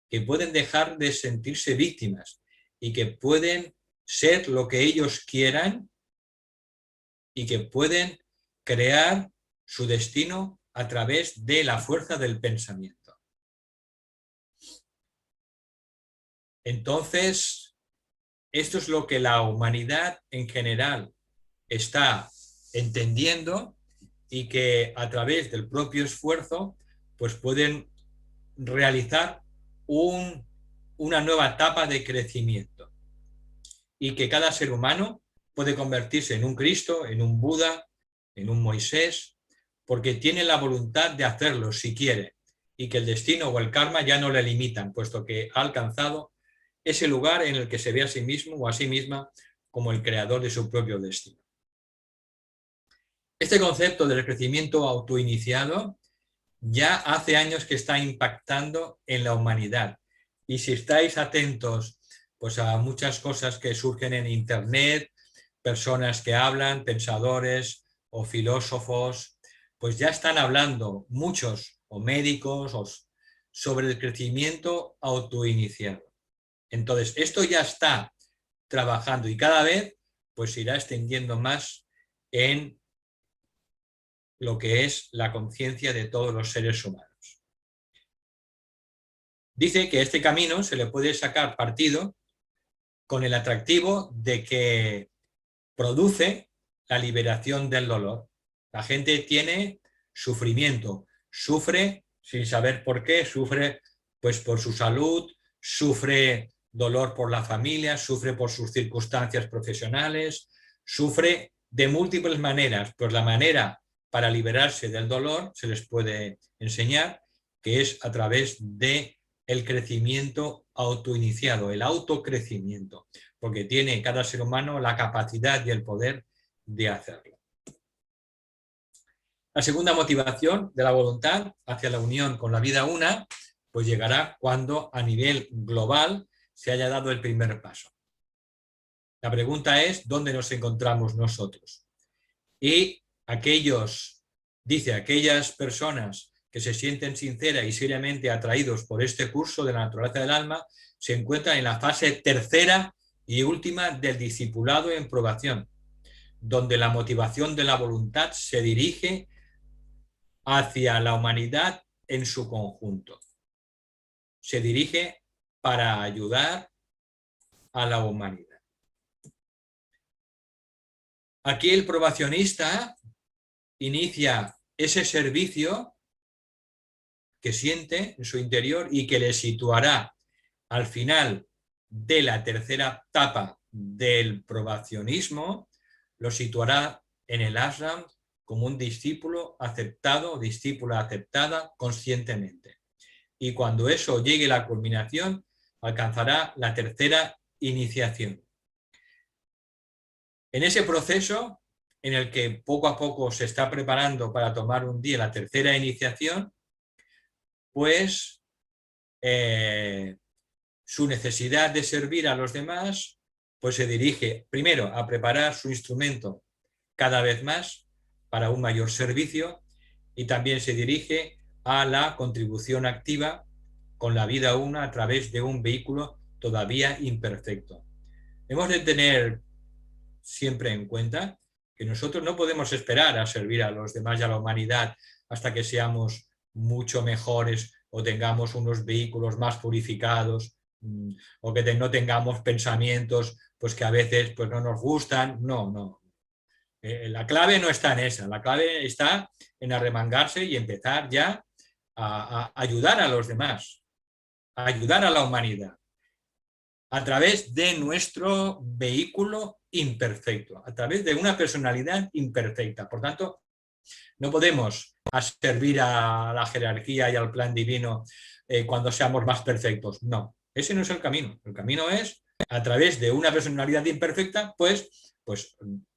que pueden dejar de sentirse víctimas y que pueden ser lo que ellos quieran y que pueden crear su destino a través de la fuerza del pensamiento. Entonces, esto es lo que la humanidad en general está entendiendo y que a través del propio esfuerzo pues pueden realizar una nueva etapa de crecimiento y que cada ser humano puede convertirse en un Cristo, en un Buda, en un Moisés, porque tiene la voluntad de hacerlo si quiere y que el destino o el karma ya no le limitan, puesto que ha alcanzado ese lugar en el que se ve a sí mismo o a sí misma como el creador de su propio destino. Este concepto del crecimiento autoiniciado ya hace años que está impactando en la humanidad. Y si estáis atentos pues, a muchas cosas que surgen en Internet, personas que hablan, pensadores o filósofos, pues ya están hablando muchos, o médicos, sobre el crecimiento autoiniciado. Entonces, esto ya está trabajando y cada vez pues irá extendiendo más en lo que es la conciencia de todos los seres humanos. Dice que este camino se le puede sacar partido con el atractivo de que produce la liberación del dolor. La gente tiene sufrimiento, sufre sin saber por qué, sufre pues por su salud, sufre dolor por la familia, sufre por sus circunstancias profesionales, sufre de múltiples maneras, pues la manera para liberarse del dolor se les puede enseñar, que es a través de el crecimiento autoiniciado, el autocrecimiento, porque tiene cada ser humano la capacidad y el poder de hacerlo. La segunda motivación de la voluntad hacia la unión con la vida una, pues llegará cuando a nivel global se haya dado el primer paso. La pregunta es, ¿dónde nos encontramos nosotros? Y aquellas personas que se sienten sinceras y seriamente atraídos por este curso de la naturaleza del alma, se encuentran en la fase tercera y última del discipulado en probación, donde la motivación de la voluntad se dirige hacia la humanidad en su conjunto. Se dirige para ayudar a la humanidad. Aquí el probacionista inicia ese servicio que siente en su interior y que le situará al final de la tercera etapa del probacionismo, lo situará en el ashram como un discípulo aceptado, discípula aceptada conscientemente. Y cuando eso llegue a la culminación, alcanzará la tercera iniciación. En ese proceso, en el que poco a poco se está preparando para tomar un día la tercera iniciación, pues su necesidad de servir a los demás pues se dirige primero a preparar su instrumento cada vez más para un mayor servicio y también se dirige a la contribución activa con la vida una a través de un vehículo todavía imperfecto. Hemos de tener siempre en cuenta que nosotros no podemos esperar a servir a los demás y a la humanidad hasta que seamos mucho mejores o tengamos unos vehículos más purificados o que no tengamos pensamientos pues que a veces pues no nos gustan. No. La clave no está en esa, la clave está en arremangarse y empezar ya a ayudar a los demás, a ayudar a la humanidad a través de nuestro vehículo imperfecto, a través de una personalidad imperfecta. Por tanto, no podemos servir a la jerarquía y al plan divino cuando seamos más perfectos. No, ese no es el camino. El camino es, a través de una personalidad imperfecta, pues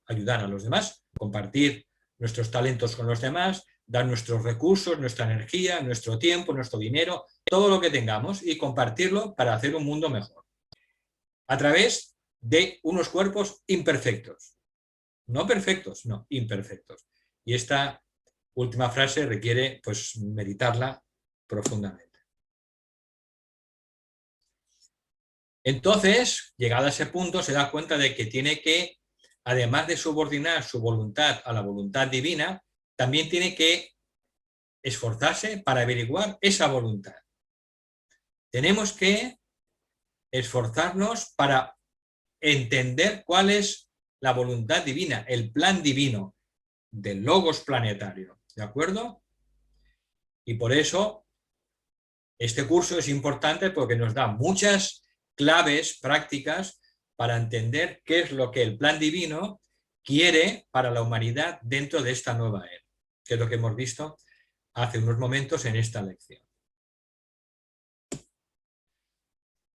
ayudar a los demás, compartir nuestros talentos con los demás, dar nuestros recursos, nuestra energía, nuestro tiempo, nuestro dinero, todo lo que tengamos y compartirlo para hacer un mundo mejor. A través de unos cuerpos imperfectos. No perfectos, no, imperfectos. Y esta última frase requiere pues meditarla profundamente. Entonces, llegado a ese punto, se da cuenta de que tiene que, además de subordinar su voluntad a la voluntad divina, también tiene que esforzarse para averiguar esa voluntad. Tenemos que esforzarnos para entender cuál es la voluntad divina, el plan divino del logos planetario, ¿de acuerdo? Y por eso este curso es importante porque nos da muchas claves prácticas para entender qué es lo que el plan divino quiere para la humanidad dentro de esta nueva era, que es lo que hemos visto hace unos momentos en esta lección.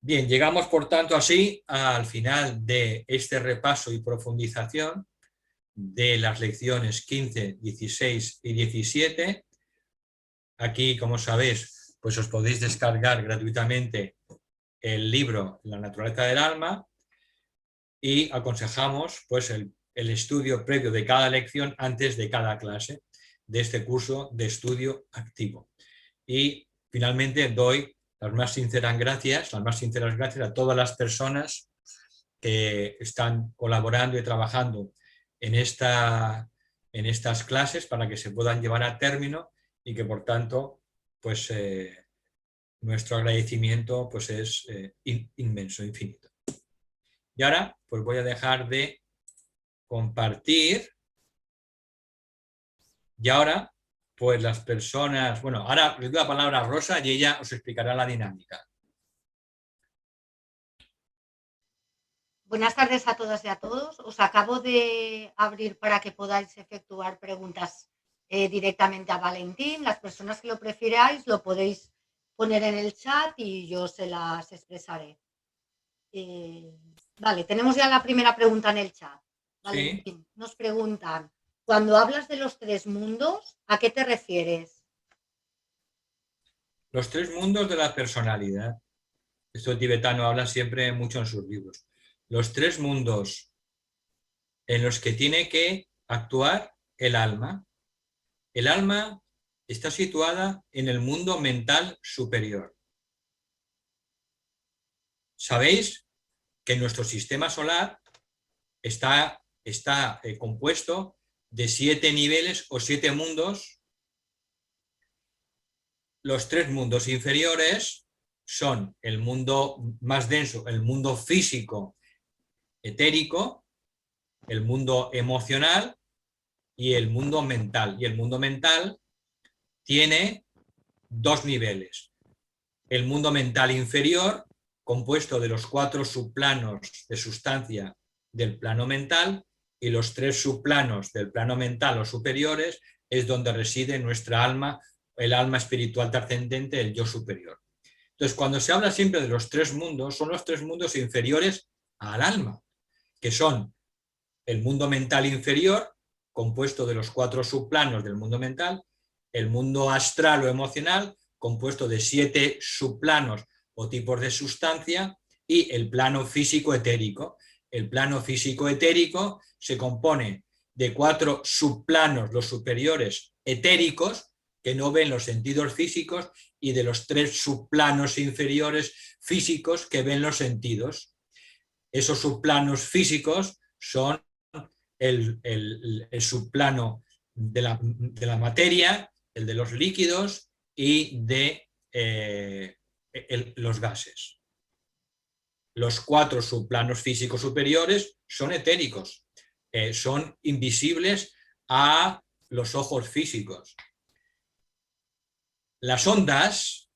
Bien, llegamos por tanto así al final de este repaso y profundización de las lecciones 15, 16 y 17. Aquí, como sabéis, pues os podéis descargar gratuitamente el libro La naturaleza del alma y aconsejamos pues el estudio previo de cada lección antes de cada clase de este curso de estudio activo. Y finalmente doy las más sinceras gracias a todas las personas que están colaborando y trabajando en estas clases para que se puedan llevar a término y que por tanto pues nuestro agradecimiento pues es inmenso, infinito. Y ahora pues voy a dejar de compartir y ahora pues las personas, bueno, ahora le doy la palabra a Rosa y ella os explicará la dinámica. Buenas tardes a todas y a todos. Os acabo de abrir para que podáis efectuar preguntas directamente a Valentín. Las personas que lo prefieráis lo podéis poner en el chat y yo se las expresaré. Vale, tenemos ya la primera pregunta en el chat. Valentín, sí. Nos preguntan, cuando hablas de los tres mundos, ¿a qué te refieres? Los tres mundos de la personalidad. Esto tibetano habla siempre mucho en sus libros. Los tres mundos en los que tiene que actuar el alma. El alma está situada en el mundo mental superior. Sabéis que nuestro sistema solar está compuesto de 7 niveles o 7 mundos. Los tres mundos inferiores son el mundo más denso, el mundo físico, etérico, el mundo emocional y el mundo mental. Y el mundo mental tiene 2 niveles. El mundo mental inferior, compuesto de los 4 subplanos de sustancia del plano mental, y los 3 subplanos del plano mental o superiores, es donde reside nuestra alma, el alma espiritual trascendente, el yo superior. Entonces, cuando se habla siempre de los tres mundos, son los tres mundos inferiores al alma, que son el mundo mental inferior, compuesto de los 4 subplanos del mundo mental, el mundo astral o emocional, compuesto de 7 subplanos o tipos de sustancia, y el plano físico etérico. El plano físico etérico se compone de 4 subplanos, los superiores etéricos, que no ven los sentidos físicos, y de los 3 subplanos inferiores físicos que ven los sentidos. Esos subplanos físicos son el subplano de la materia, el de los líquidos y de los gases. Los 4 subplanos físicos superiores son etéricos, son invisibles a los ojos físicos. Las ondas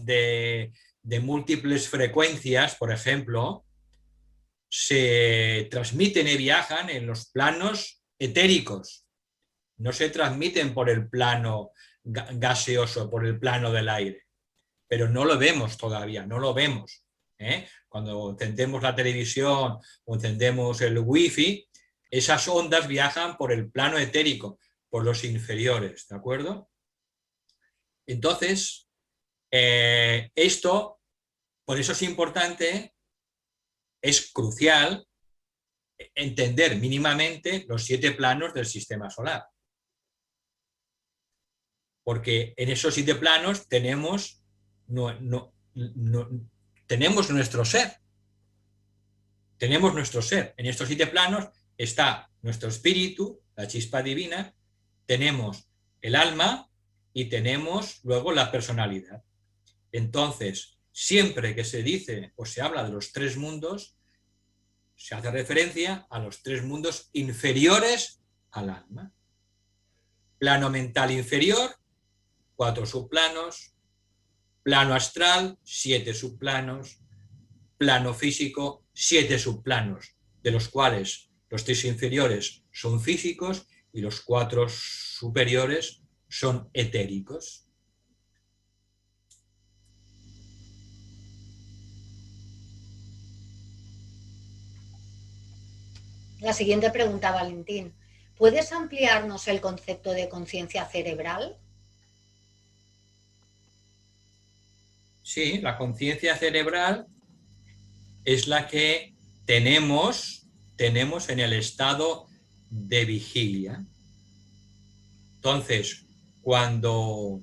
de múltiples frecuencias, por ejemplo, se transmiten y viajan en los planos etéricos. No se transmiten por el plano gaseoso, por el plano del aire. Pero no lo vemos todavía, no lo vemos. Cuando encendemos la televisión o encendemos el wifi, esas ondas viajan por el plano etérico, por los inferiores, ¿de acuerdo? Entonces, esto, por eso es importante, es crucial entender mínimamente los 7 planos del sistema solar. Porque en esos 7 planos tenemos nuestro ser. Tenemos nuestro ser. En estos 7 planos está nuestro espíritu, la chispa divina, tenemos el alma y tenemos luego la personalidad. Entonces, siempre que se dice o se habla de los 3 mundos, se hace referencia a los 3 mundos inferiores al alma. Plano mental inferior, 4 subplanos, plano astral, 7 subplanos, plano físico, 7 subplanos, de los cuales los 3 inferiores son físicos y los 4 superiores son etéricos. La siguiente pregunta, Valentín. ¿Puedes ampliarnos el concepto de conciencia cerebral? Sí, la conciencia cerebral es la que tenemos en el estado de vigilia. Entonces, cuando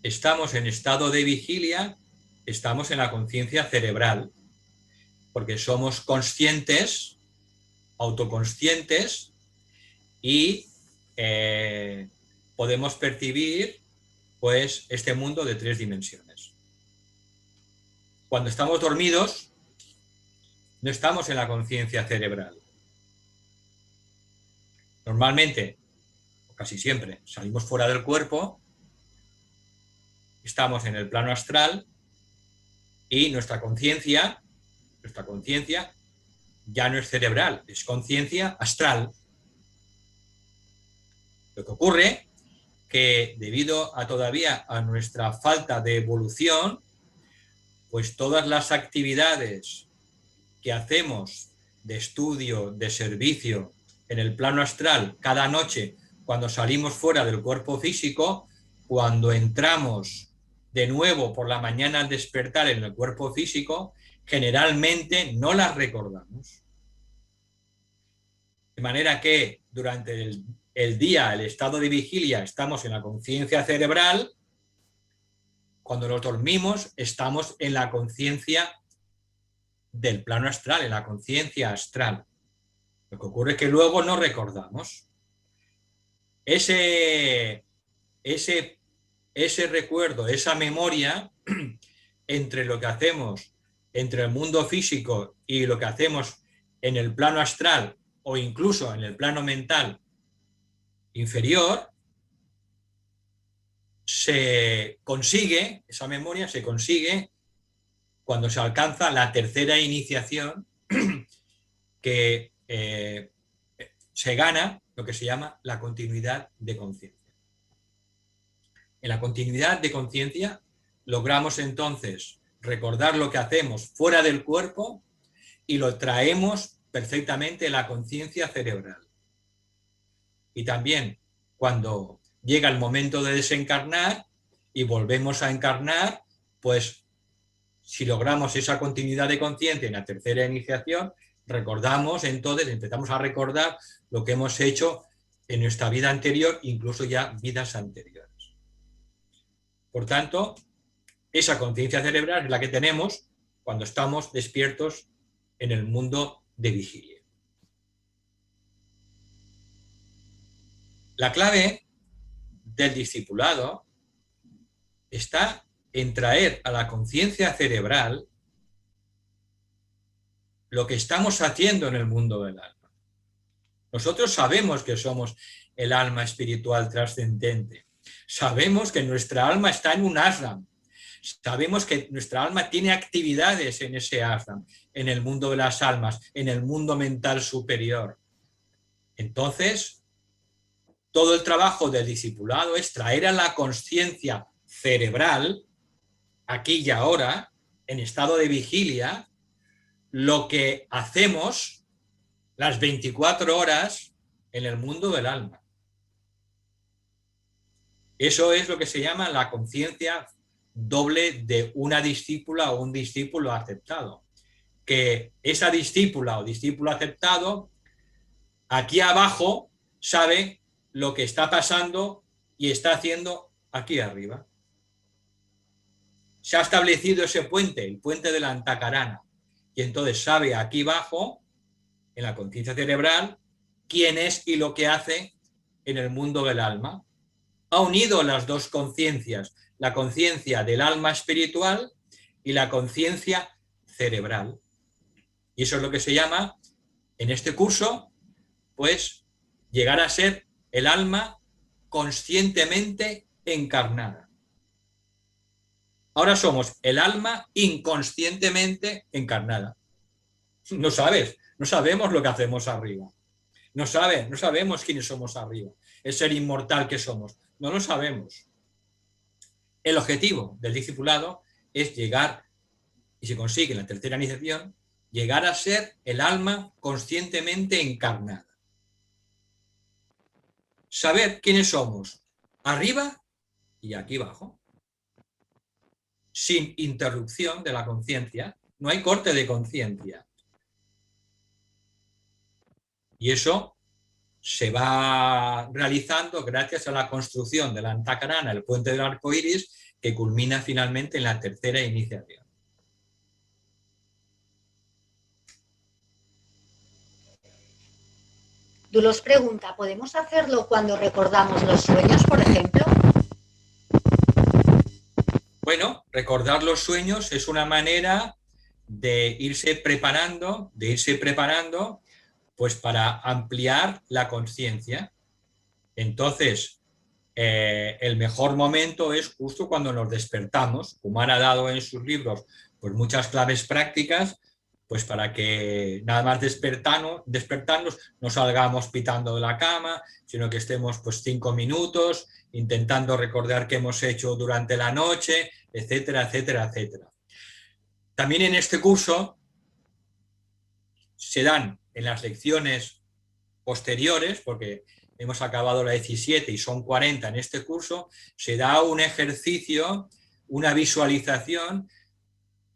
estamos en estado de vigilia, estamos en la conciencia cerebral, porque somos conscientes, autoconscientes, y podemos percibir pues, este mundo de 3 dimensiones. Cuando estamos dormidos, no estamos en la conciencia cerebral. Normalmente, o casi siempre, salimos fuera del cuerpo, estamos en el plano astral y nuestra conciencia ya no es cerebral, es conciencia astral. Lo que ocurre que debido a todavía a nuestra falta de evolución, pues todas las actividades que hacemos de estudio, de servicio en el plano astral cada noche, cuando salimos fuera del cuerpo físico, cuando entramos de nuevo por la mañana al despertar en el cuerpo físico, generalmente no las recordamos. De manera que durante el día, el estado de vigilia, estamos en la conciencia cerebral. Cuando nos dormimos, estamos en la conciencia del plano astral, en la conciencia astral. Lo que ocurre es que luego no recordamos. Ese recuerdo, esa memoria entre lo que hacemos entre el mundo físico y lo que hacemos en el plano astral o incluso en el plano mental inferior, esa memoria se consigue cuando se alcanza la tercera iniciación, que se gana lo que se llama la continuidad de conciencia. En la continuidad de conciencia logramos entonces recordar lo que hacemos fuera del cuerpo y lo traemos perfectamente a la conciencia cerebral. Y también cuando llega el momento de desencarnar y volvemos a encarnar, pues si logramos esa continuidad de conciencia en la tercera iniciación, recordamos, entonces empezamos a recordar lo que hemos hecho en nuestra vida anterior, incluso ya vidas anteriores. Por tanto, esa conciencia cerebral es la que tenemos cuando estamos despiertos en el mundo de vigilia. La clave del discipulado está en traer a la conciencia cerebral lo que estamos haciendo en el mundo del alma. Nosotros sabemos que somos el alma espiritual trascendente. Sabemos que nuestra alma está en un ashram. Sabemos que nuestra alma tiene actividades en ese ashram, en el mundo de las almas, en el mundo mental superior. Entonces, todo el trabajo del discipulado es traer a la consciencia cerebral, aquí y ahora, en estado de vigilia, lo que hacemos las 24 horas en el mundo del alma. Eso es lo que se llama la conciencia doble de una discípula o un discípulo aceptado. Que esa discípula o discípulo aceptado, aquí abajo, sabe lo que está pasando y está haciendo aquí arriba. Se ha establecido ese puente, el puente de la Antakarana, y entonces sabe aquí abajo, en la conciencia cerebral, quién es y lo que hace en el mundo del alma. Ha unido las dos conciencias, la conciencia del alma espiritual y la conciencia cerebral. Y eso es lo que se llama, en este curso, pues, llegar a ser el alma conscientemente encarnada. Ahora somos el alma inconscientemente encarnada. No sabemos lo que hacemos arriba. No sabemos quiénes somos arriba. El ser inmortal que somos. No lo sabemos. El objetivo del discipulado es llegar, y se consigue en la tercera iniciación, llegar a ser el alma conscientemente encarnada. Saber quiénes somos arriba y aquí abajo. Sin interrupción de la conciencia. No hay corte de conciencia. Y eso se va realizando gracias a la construcción de la Antakarana, el puente del arco iris, que culmina finalmente en la tercera iniciación. Dulos pregunta, ¿podemos hacerlo cuando recordamos los sueños, por ejemplo? Bueno, recordar los sueños es una manera de irse preparando, pues para ampliar la conciencia. Entonces, el mejor momento es justo cuando nos despertamos. Kumar ha dado en sus libros pues muchas claves prácticas, pues para que nada más despertarnos no salgamos pitando de la cama, sino que estemos pues 5 minutos intentando recordar qué hemos hecho durante la noche, etcétera, etcétera, etcétera. También en este curso se dan en las lecciones posteriores, porque hemos acabado la 17 y son 40 en este curso, se da un ejercicio, una visualización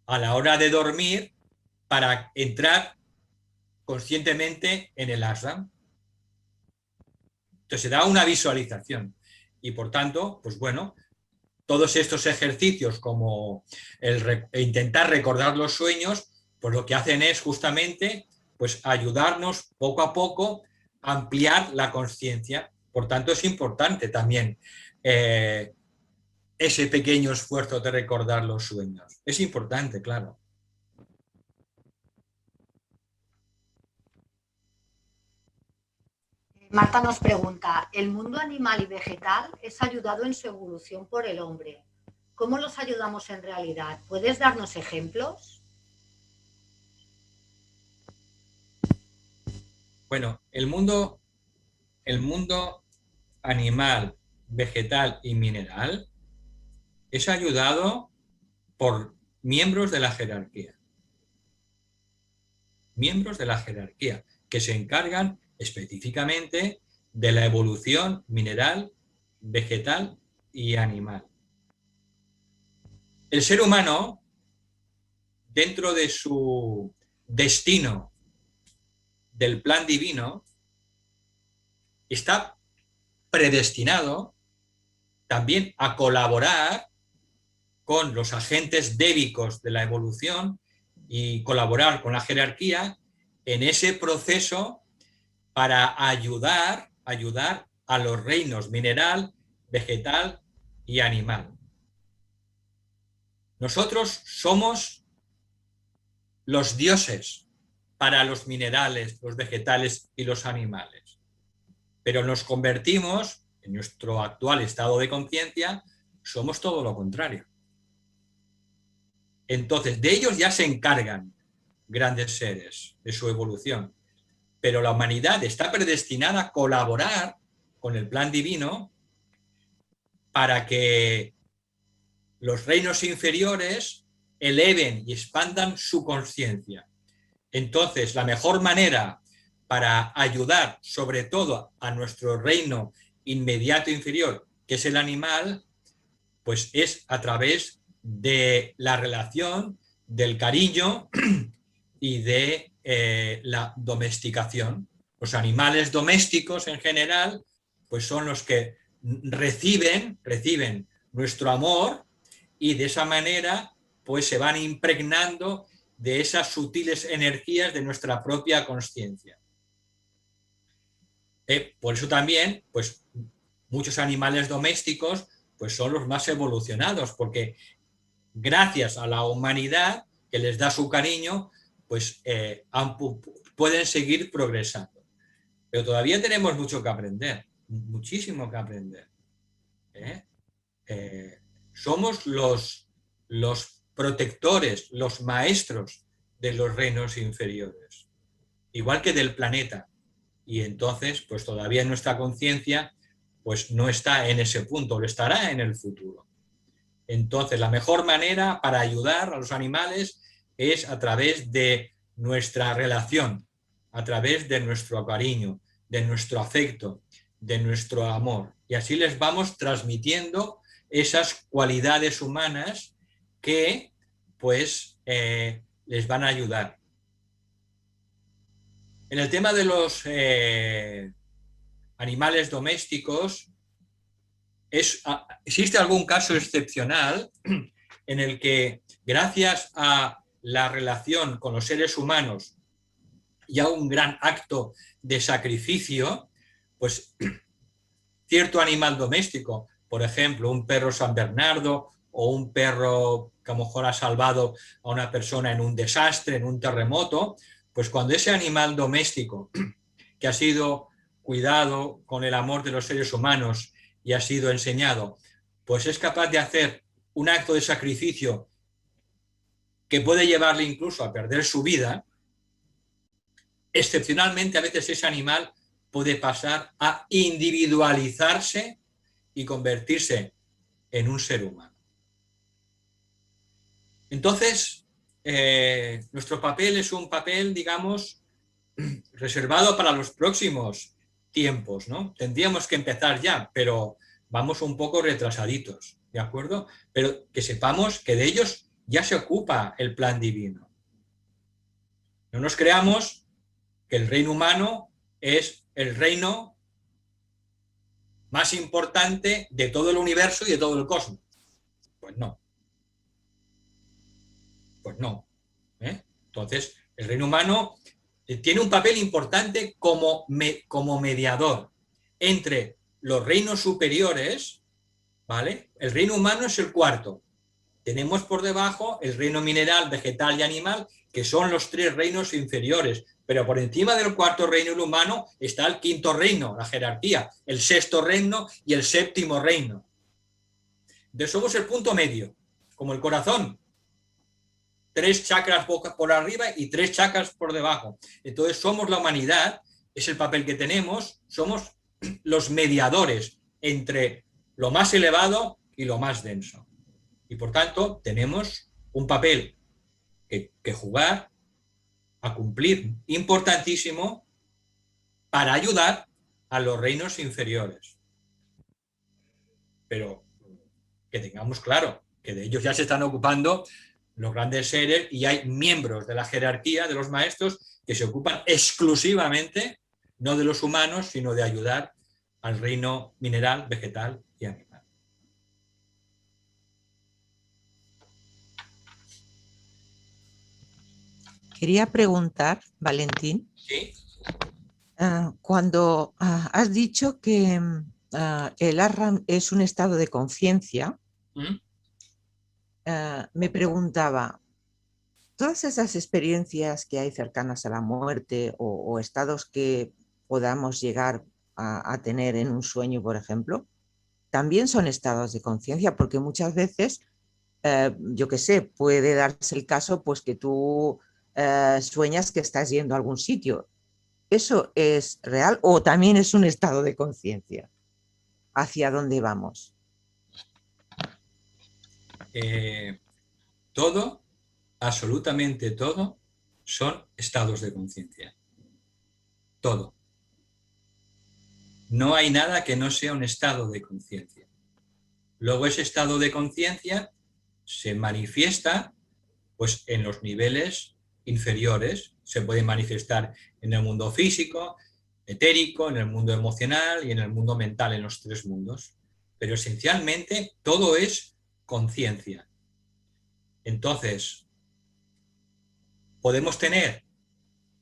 a la hora de dormir para entrar conscientemente en el ashram. Entonces se da una visualización y por tanto, pues bueno, todos estos ejercicios como intentar recordar los sueños, pues lo que hacen es justamente pues ayudarnos poco a poco a ampliar la conciencia. Por tanto, es importante también ese pequeño esfuerzo de recordar los sueños. Es importante, claro. Marta nos pregunta, ¿el mundo animal y vegetal es ayudado en su evolución por el hombre? ¿Cómo los ayudamos en realidad? ¿Puedes darnos ejemplos? Bueno, el mundo animal, vegetal y mineral es ayudado por miembros de la jerarquía. Miembros de la jerarquía que se encargan específicamente de la evolución mineral, vegetal y animal. El ser humano, dentro de su destino del plan divino, está predestinado también a colaborar con los agentes débicos de la evolución y colaborar con la jerarquía en ese proceso para ayudar a los reinos mineral, vegetal y animal. Nosotros somos los dioses para los minerales, los vegetales y los animales. Pero nos convertimos, en nuestro actual estado de conciencia, somos todo lo contrario. Entonces, de ellos ya se encargan grandes seres, de su evolución. Pero la humanidad está predestinada a colaborar con el plan divino para que los reinos inferiores eleven y expandan su conciencia. Entonces, la mejor manera para ayudar sobre todo a nuestro reino inmediato inferior, que es el animal, pues es a través de la relación, del cariño y de la domesticación. Los animales domésticos en general, pues son los que reciben nuestro amor y de esa manera pues se van impregnando de esas sutiles energías de nuestra propia consciencia. Por eso también, pues muchos animales domésticos pues son los más evolucionados, porque gracias a la humanidad que les da su cariño, pues pueden seguir progresando. Pero todavía tenemos mucho que aprender, muchísimo que aprender. Somos los protectores, los maestros de los reinos inferiores, igual que del planeta. Y entonces, pues todavía nuestra conciencia pues no está en ese punto, lo estará en el futuro. Entonces, la mejor manera para ayudar a los animales es a través de nuestra relación, a través de nuestro cariño, de nuestro afecto, de nuestro amor. Y así les vamos transmitiendo esas cualidades humanas que pues les van a ayudar. En el tema de los animales domésticos, existe algún caso excepcional en el que, gracias a la relación con los seres humanos y a un gran acto de sacrificio, pues cierto animal doméstico, por ejemplo, un perro San Bernardo o un perro que a lo mejor ha salvado a una persona en un desastre, en un terremoto, pues cuando ese animal doméstico que ha sido cuidado con el amor de los seres humanos y ha sido enseñado, pues es capaz de hacer un acto de sacrificio que puede llevarle incluso a perder su vida, excepcionalmente a veces ese animal puede pasar a individualizarse y convertirse en un ser humano. Entonces, nuestro papel es un papel, digamos, reservado para los próximos tiempos, ¿no? Tendríamos que empezar ya, pero vamos un poco retrasaditos, ¿de acuerdo? Pero que sepamos que de ellos ya se ocupa el plan divino. No nos creamos que el reino humano es el reino más importante de todo el universo y de todo el cosmos. Pues no. Pues no. Entonces, el reino humano tiene un papel importante como mediador entre los reinos superiores, ¿vale? El reino humano es el cuarto. Tenemos por debajo el reino mineral, vegetal y animal, que son los tres reinos inferiores. Pero por encima del cuarto reino, el humano, está el quinto reino, la jerarquía, el sexto reino y el séptimo reino. Entonces somos el punto medio, como el corazón. 3 chakras por arriba y 3 chakras por debajo. Entonces somos la humanidad, es el papel que tenemos, somos los mediadores entre lo más elevado y lo más denso. Y por tanto tenemos un papel que jugar, a cumplir, importantísimo, para ayudar a los reinos inferiores. Pero que tengamos claro que de ellos ya se están ocupando los grandes seres y hay miembros de la jerarquía de los maestros que se ocupan exclusivamente, no de los humanos, sino de ayudar al reino mineral, vegetal y animal. Quería preguntar, Valentín, ¿Sí? cuando has dicho que el Arram es un estado de conciencia, me preguntaba, todas esas experiencias que hay cercanas a la muerte o estados que podamos llegar a tener en un sueño, por ejemplo, también son estados de conciencia, porque muchas veces, yo qué sé, puede darse el caso pues que tú sueñas que estás yendo a algún sitio. ¿Eso es real o también es un estado de conciencia? ¿Hacia dónde vamos? Todo, absolutamente todo, son estados de conciencia. Todo. No hay nada que no sea un estado de conciencia. Luego ese estado de conciencia se manifiesta pues, en los niveles inferiores. Se puede manifestar en el mundo físico, etérico, en el mundo emocional y en el mundo mental, en los tres mundos. Pero esencialmente todo es conciencia. Entonces, podemos tener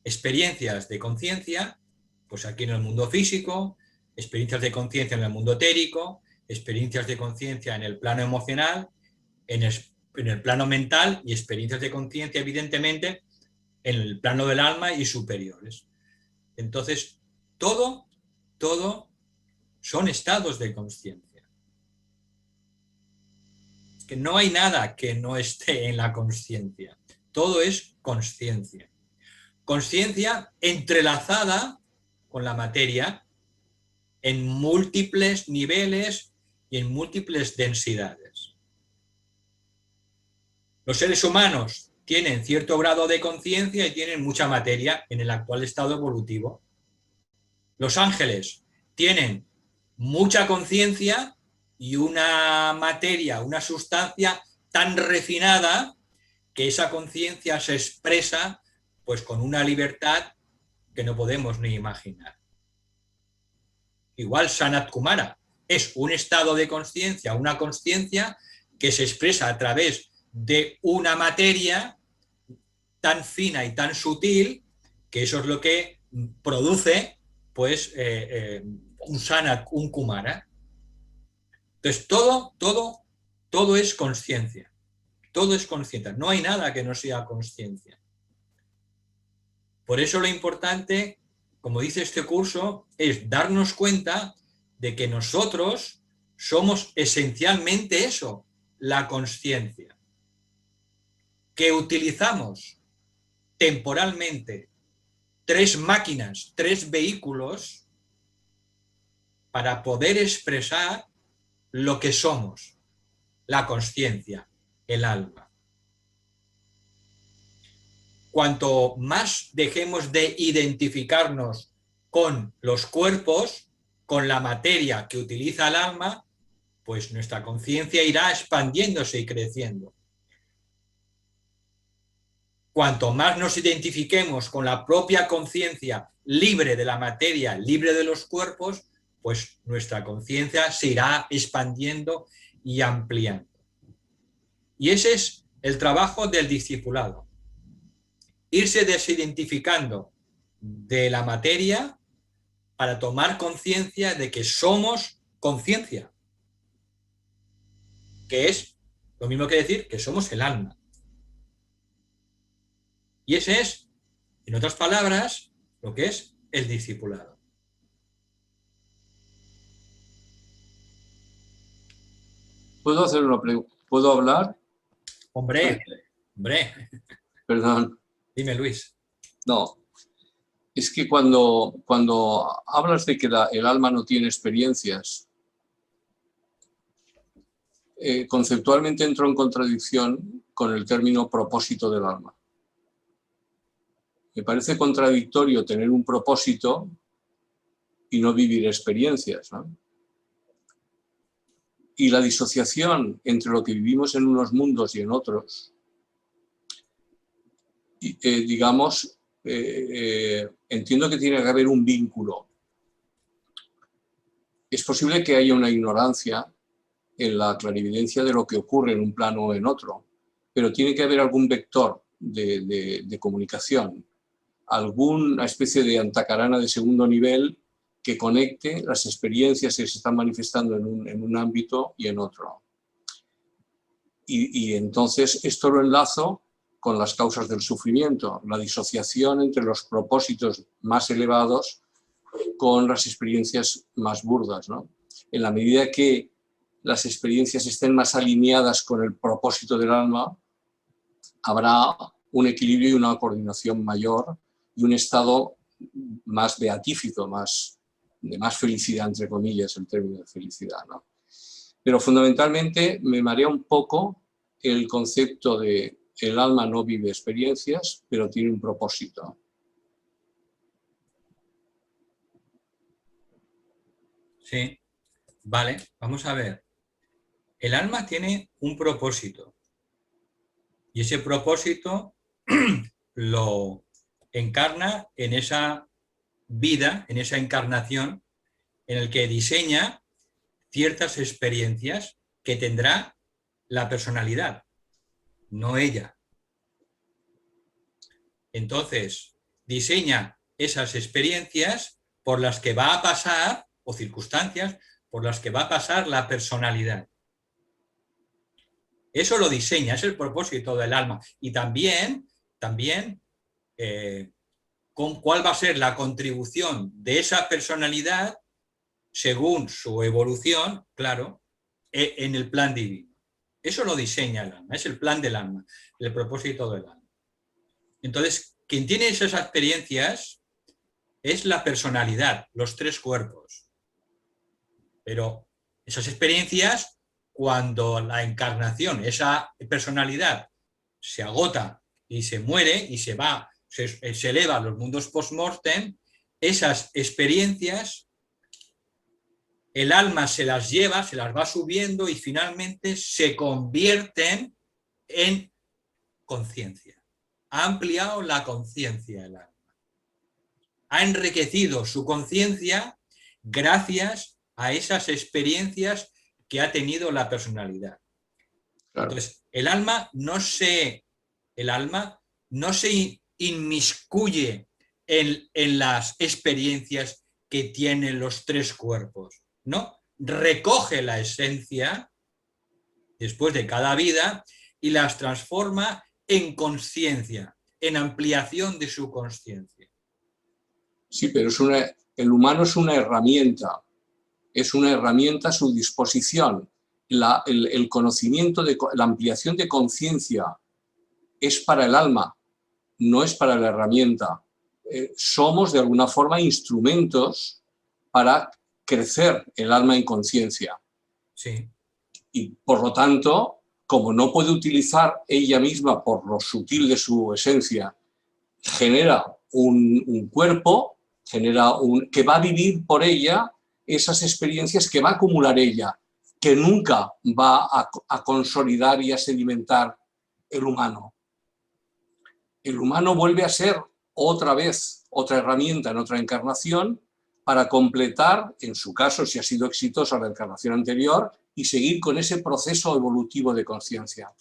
experiencias de conciencia, pues aquí en el mundo físico, experiencias de conciencia en el mundo etérico, experiencias de conciencia en el plano emocional, en el plano mental y experiencias de conciencia, evidentemente, en el plano del alma y superiores. Entonces, todo son estados de conciencia. Es que no hay nada que no esté en la consciencia. Todo es consciencia. Consciencia entrelazada con la materia en múltiples niveles y en múltiples densidades. Los seres humanos tienen cierto grado de conciencia y tienen mucha materia en el actual estado evolutivo. Los ángeles tienen mucha conciencia y una materia, una sustancia tan refinada que esa conciencia se expresa pues con una libertad que no podemos ni imaginar. Igual Sanat Kumara es un estado de conciencia, una conciencia que se expresa a través de una materia tan fina y tan sutil que eso es lo que produce pues un Sanat, un Kumara. Entonces todo es conciencia. Todo es conciencia. No hay nada que no sea conciencia. Por eso lo importante, como dice este curso, es darnos cuenta de que nosotros somos esencialmente eso, la consciencia. Que utilizamos temporalmente 3 máquinas, 3 vehículos para poder expresar lo que somos, la consciencia, el alma. Cuanto más dejemos de identificarnos con los cuerpos, con la materia que utiliza el alma, pues nuestra conciencia irá expandiéndose y creciendo. Cuanto más nos identifiquemos con la propia conciencia libre de la materia, libre de los cuerpos, pues nuestra conciencia se irá expandiendo y ampliando. Y ese es el trabajo del discipulado. Irse desidentificando de la materia para tomar conciencia de que somos conciencia, que es lo mismo que decir que somos el alma. Y ese es, en otras palabras, lo que es el discipulado. ¿Puedo hacer una pregunta? ¿Puedo hablar? Hombre. Perdón. Dime, Luis. No. Es que cuando hablas de que el alma no tiene experiencias, conceptualmente entro en contradicción con el término propósito del alma. Me parece contradictorio tener un propósito y no vivir experiencias, ¿no? Y la disociación entre lo que vivimos en unos mundos y en otros, digamos, entiendo que tiene que haber un vínculo. Es posible que haya una ignorancia en la clarividencia de lo que ocurre en un plano o en otro, pero tiene que haber algún vector de comunicación, alguna especie de antacarana de segundo nivel que conecte las experiencias que se están manifestando en un ámbito y en otro. Y entonces esto lo enlazo con las causas del sufrimiento, la disociación entre los propósitos más elevados con las experiencias más burdas, ¿no? En la medida que las experiencias estén más alineadas con el propósito del alma, habrá un equilibrio y una coordinación mayor y un estado más beatífico, de más felicidad, entre comillas, el término de felicidad, ¿no? Pero fundamentalmente me marea un poco el concepto de el alma no vive experiencias, pero tiene un propósito. Sí, vale, vamos a ver. El alma tiene un propósito y ese propósito lo encarna en esa vida, en esa encarnación en el que diseña ciertas experiencias que tendrá la personalidad, no ella. Entonces, diseña esas experiencias por las que va a pasar, o circunstancias por las que va a pasar la personalidad. Eso lo diseña, es el propósito del alma. Y también con cuál va a ser la contribución de esa personalidad según su evolución, claro, en el plan divino. Eso lo diseña el alma, es el plan del alma, el propósito del alma. Entonces, quien tiene esas experiencias es la personalidad, los tres cuerpos. Pero esas experiencias, cuando la encarnación, esa personalidad, se agota y se muere y se va, se eleva a los mundos post-mortem, esas experiencias, el alma se las lleva, se las va subiendo y finalmente se convierten en conciencia. Ha ampliado la conciencia el alma. Ha enriquecido su conciencia gracias a esas experiencias que ha tenido la personalidad. Claro. Entonces, el alma no se inmiscuye en las experiencias que tienen los tres cuerpos, ¿no? Recoge la esencia después de cada vida y las transforma en conciencia, en ampliación de su conciencia. Sí, pero el humano es una herramienta a su disposición. El conocimiento, la ampliación de conciencia es para el alma, no es para la herramienta. Somos de alguna forma instrumentos para crecer el alma en conciencia. Sí. Y por lo tanto, como no puede utilizar ella misma por lo sutil de su esencia, genera un cuerpo, que va a vivir por ella esas experiencias que va a acumular ella, que nunca va a consolidar y a sedimentar el humano. El humano vuelve a ser otra vez otra herramienta en otra encarnación para completar, en su caso, si ha sido exitosa la encarnación anterior, y seguir con ese proceso evolutivo de conciencia.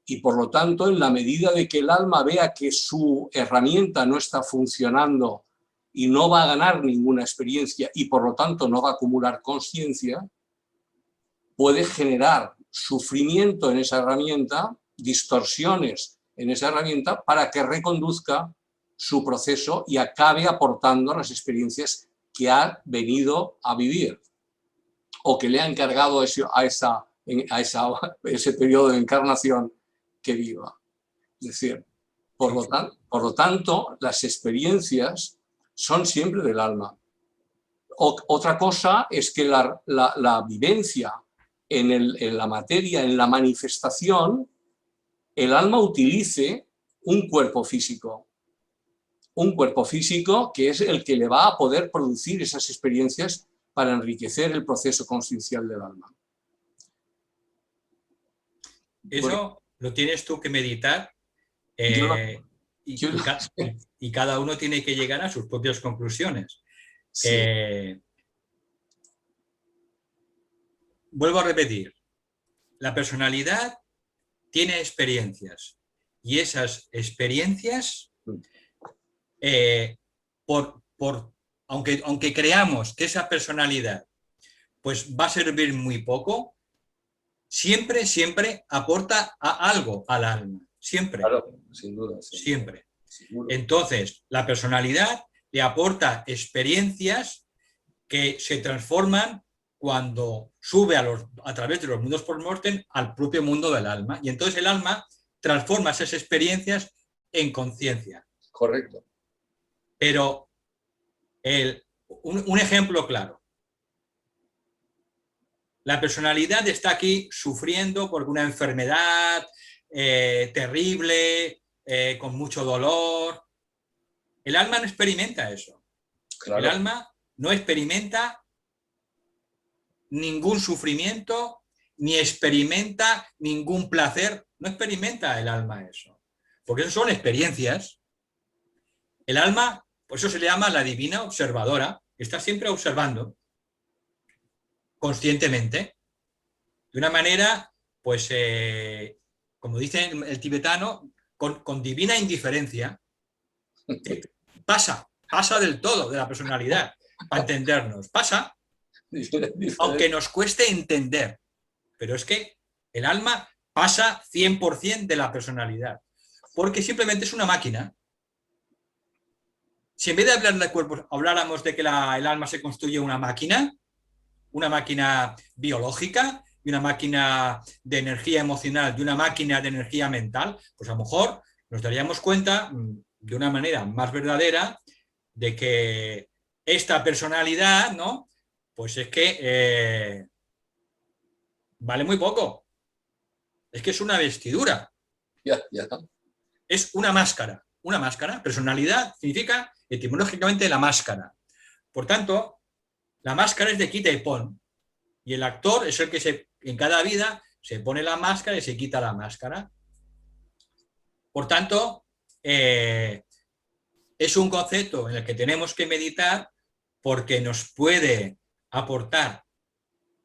Y por lo tanto, en la medida de que el alma vea que su herramienta no está funcionando y no va a ganar ninguna experiencia y por lo tanto no va a acumular conciencia, puede generar sufrimiento en esa herramienta, distorsiones en esa herramienta para que reconduzca su proceso y acabe aportando las experiencias que ha venido a vivir o que le ha encargado a ese periodo de encarnación que viva. Es decir, por lo tanto, las experiencias son siempre del alma. Otra cosa es que la vivencia en la materia, en la manifestación, el alma utilice un cuerpo físico que es el que le va a poder producir esas experiencias para enriquecer el proceso consciencial del alma. Eso lo tienes tú que meditar y cada uno tiene que llegar a sus propias conclusiones. Sí. Vuelvo a repetir, la personalidad tiene experiencias y esas experiencias, aunque creamos que esa personalidad pues va a servir muy poco, siempre aporta algo al alma, siempre. Claro, sin duda. Siempre. Seguro. Entonces, la personalidad le aporta experiencias que se transforman cuando sube a través de los mundos post-mortem al propio mundo del alma. Y entonces el alma transforma esas experiencias en conciencia. Correcto. Pero un ejemplo claro. La personalidad está aquí sufriendo por una enfermedad terrible, con mucho dolor. El alma no experimenta eso. Claro. El alma no experimenta ningún sufrimiento, ni experimenta ningún placer. No experimenta el alma eso. Porque eso son experiencias. El alma, por eso se le llama la divina observadora, está siempre observando conscientemente, de una manera, pues, como dice el tibetano, con divina indiferencia. Pasa del todo de la personalidad, para entendernos, pasa, aunque nos cueste entender, pero es que el alma pasa 100% de la personalidad, porque simplemente es una máquina. Si en vez de hablar de cuerpos habláramos de que el alma se construye una máquina biológica y una máquina de energía emocional y una máquina de energía mental, pues a lo mejor nos daríamos cuenta de una manera más verdadera de que esta personalidad, ¿no? Pues es que vale muy poco. Es que es una vestidura. Ya. Es una máscara. Una máscara. Personalidad significa etimológicamente la máscara. Por tanto, la máscara es de quita y pon. Y el actor es el que en cada vida se pone la máscara y se quita la máscara. Por tanto, es un concepto en el que tenemos que meditar porque nos puede aportar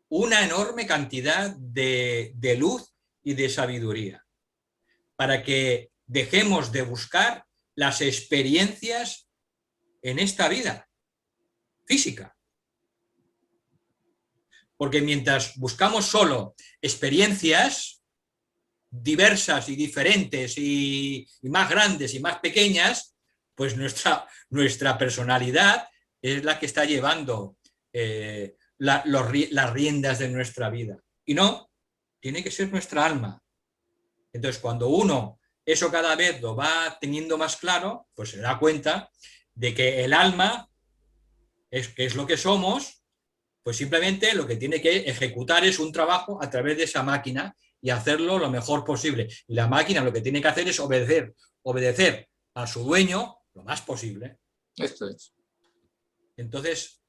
una enorme cantidad de luz y de sabiduría para que dejemos de buscar las experiencias en esta vida física. Porque mientras buscamos solo experiencias diversas y diferentes y más grandes y más pequeñas, pues nuestra personalidad es la que está llevando las riendas de nuestra vida. Y no, tiene que ser nuestra alma. Entonces, cuando uno eso cada vez lo va teniendo más claro, pues se da cuenta de que el alma es lo que somos, pues simplemente lo que tiene que ejecutar es un trabajo a través de esa máquina y hacerlo lo mejor posible. Y la máquina lo que tiene que hacer es obedecer a su dueño lo más posible. Esto es. Entonces,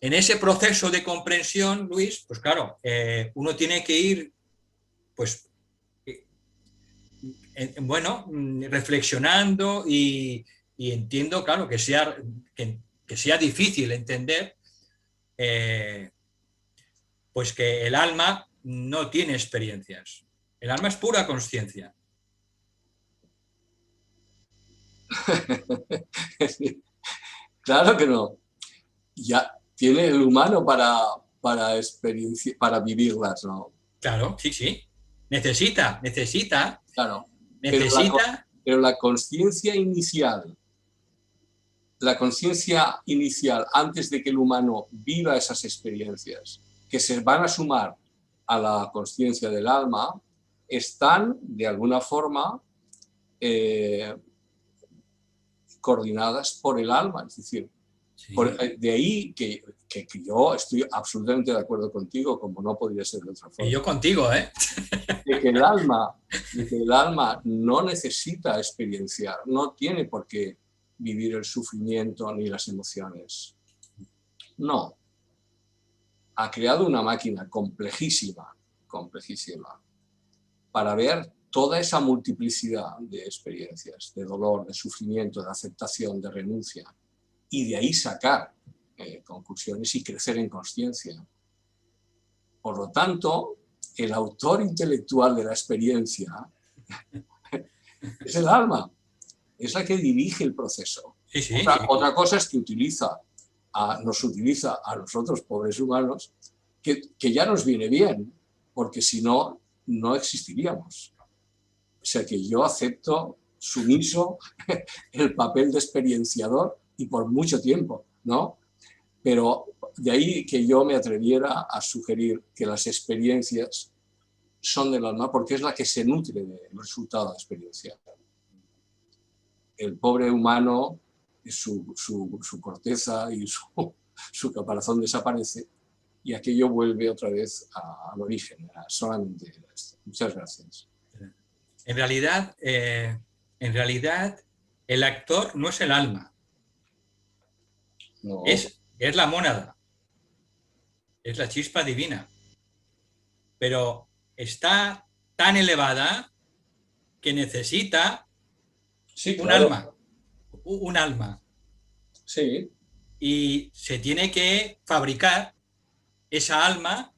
en ese proceso de comprensión, Luis, pues claro, uno tiene que ir, pues, reflexionando y entiendo, claro, que sea difícil entender, pues que el alma no tiene experiencias. El alma es pura consciencia. Claro que no. Ya tiene el humano para vivirlas, ¿no? Claro, sí. Necesita. Claro. Pero la conciencia inicial, antes de que el humano viva esas experiencias, que se van a sumar a la conciencia del alma, están de alguna forma coordinadas por el alma, es decir, Sí. De ahí que yo estoy absolutamente de acuerdo contigo, como no podría ser de otra forma. Y yo contigo, ¿eh? De que el alma no necesita experienciar, no tiene por qué vivir el sufrimiento ni las emociones. No. Ha creado una máquina complejísima, complejísima, para ver toda esa multiplicidad de experiencias, de dolor, de sufrimiento, de aceptación, de renuncia, y de ahí sacar conclusiones y crecer en consciencia. Por lo tanto, el autor intelectual de la experiencia es el alma, es la que dirige el proceso. Sí, sí, Otra cosa es que nos utiliza a nosotros, pobres humanos, que ya nos viene bien, porque si no, no existiríamos. O sea que yo acepto sumiso el papel de experienciador y por mucho tiempo, ¿no? Pero de ahí que yo me atreviera a sugerir que las experiencias son del alma, porque es la que se nutre del resultado de la experiencia. El pobre humano, su corteza y su caparazón desaparece y aquello vuelve otra vez al origen, solamente esto. Muchas gracias. En realidad, el actor no es el alma, No. es la mónada, es la chispa divina, pero está tan elevada que necesita Sí, un claro. alma, Sí, y se tiene que fabricar esa alma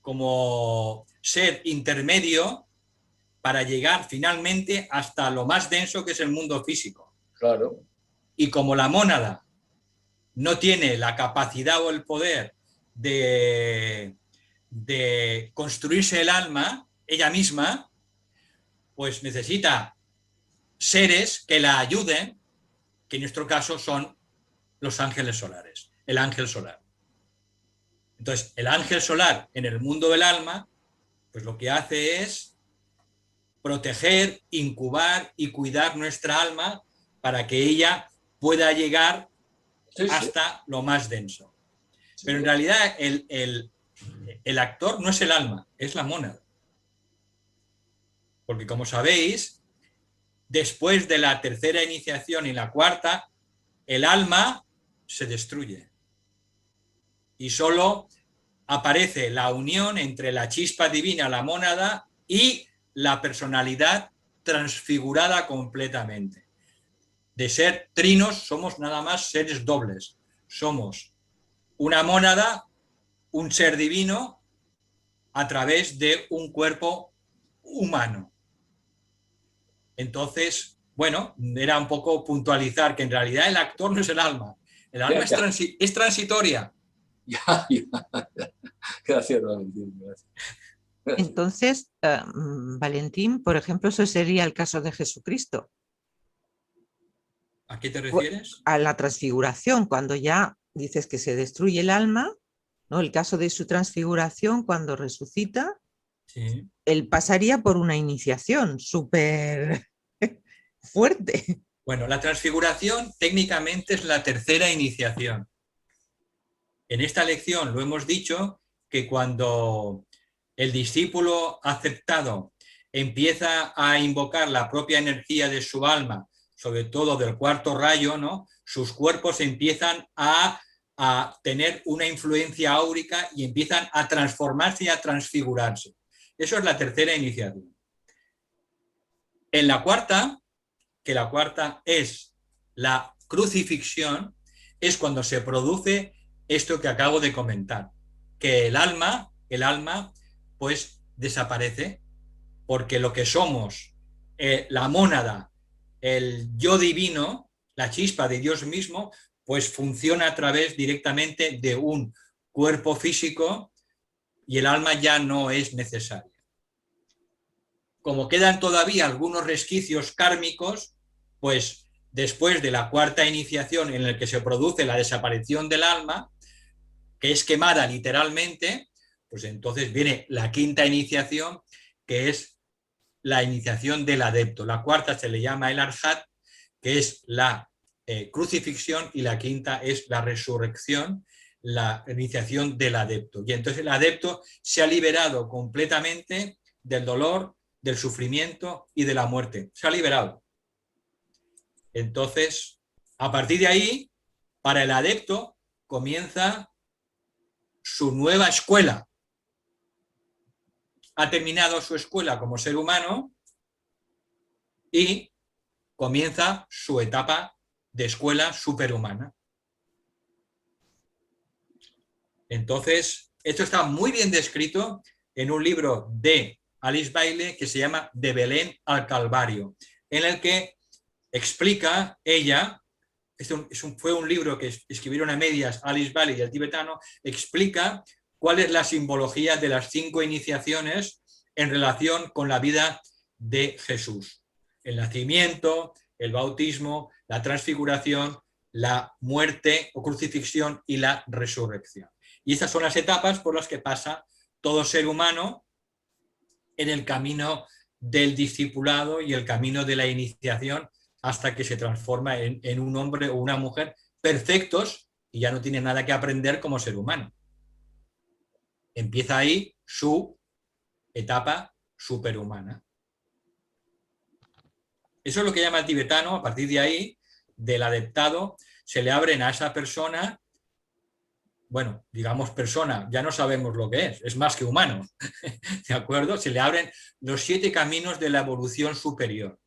como ser intermedio para llegar finalmente hasta lo más denso que es el mundo físico. claro. Y como la mónada no tiene la capacidad o el poder de construirse el alma ella misma, pues necesita seres que la ayuden, que en nuestro caso son los ángeles solares, el ángel solar. Entonces, el ángel solar en el mundo del alma, pues lo que hace es proteger, incubar y cuidar nuestra alma para que ella pueda llegar hasta lo más denso. Pero en realidad el actor no es el alma, es la mónada. Porque como sabéis, después de la tercera iniciación y la cuarta, el alma se destruye. Y solo aparece la unión entre la chispa divina, la mónada, y la personalidad transfigurada completamente. De ser trinos somos nada más seres dobles. Somos una mónada, un ser divino, a través de un cuerpo humano. Entonces, bueno, era un poco puntualizar que en realidad el actor no es el alma. El alma es transitoria. Ya. Gracias, Valentín. Gracias. Entonces, Valentín, por ejemplo, eso sería el caso de Jesucristo. ¿A qué te refieres? A la transfiguración, cuando ya dices que se destruye el alma, ¿no? El caso de su transfiguración, cuando resucita, sí. Él pasaría por una iniciación súper fuerte. Bueno, la transfiguración técnicamente es la tercera iniciación. En esta lección lo hemos dicho que cuando el discípulo aceptado empieza a invocar la propia energía de su alma, sobre todo del cuarto rayo, ¿no? Sus cuerpos empiezan a tener una influencia áurica y empiezan a transformarse y a transfigurarse. Eso es la tercera iniciación. En la cuarta, que la cuarta es la crucifixión, es cuando se produce esto que acabo de comentar, que el alma pues desaparece, porque lo que somos, la mónada, el yo divino, la chispa de Dios mismo, pues funciona a través directamente de un cuerpo físico y el alma ya no es necesaria. Como quedan todavía algunos resquicios kármicos, pues después de la cuarta iniciación en la que se produce la desaparición del alma, que es quemada literalmente, pues entonces viene la quinta iniciación, que es la iniciación del adepto. La cuarta se le llama el arhat, que es la crucifixión, y la quinta es la resurrección, la iniciación del adepto. Y entonces el adepto se ha liberado completamente del dolor, del sufrimiento y de la muerte. Se ha liberado. Entonces, a partir de ahí, para el adepto comienza su nueva escuela. Ha terminado su escuela como ser humano y comienza su etapa de escuela superhumana. Entonces, esto está muy bien descrito en un libro de Alice Bailey que se llama De Belén al Calvario, en el que explica ella, fue un libro que escribieron a medias Alice Bailey y el tibetano, explica cuál es la simbología de las 5 iniciaciones en relación con la vida de Jesús. El nacimiento, el bautismo, la transfiguración, la muerte o crucifixión y la resurrección. Y estas son las etapas por las que pasa todo ser humano en el camino del discipulado y el camino de la iniciación, hasta que se transforma en un hombre o una mujer perfectos y ya no tiene nada que aprender como ser humano. Empieza ahí su etapa superhumana. Eso es lo que llama el tibetano. A partir de ahí, del adeptado, se le abren a esa persona, bueno, digamos persona, ya no sabemos lo que es más que humano, ¿de acuerdo? Se le abren los 7 caminos de la evolución superior.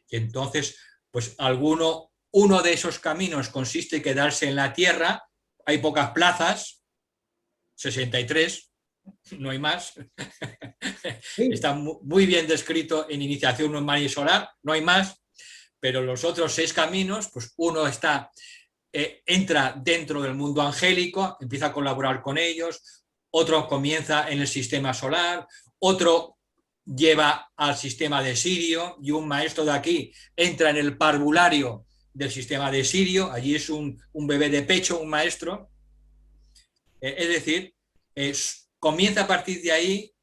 Y entonces, pues uno de esos caminos consiste en quedarse en la tierra. Hay pocas plazas, 63, no hay más. Sí. Está muy bien descrito en Iniciación Humana y Solar, no hay más, pero los otros 6 caminos, pues uno entra dentro del mundo angélico, empieza a colaborar con ellos, otro comienza en el sistema solar, otro lleva al sistema de Sirio, y un maestro de aquí entra en el parvulario del sistema de Sirio, allí es un bebé de pecho, un maestro. Es decir, comienza a partir de ahí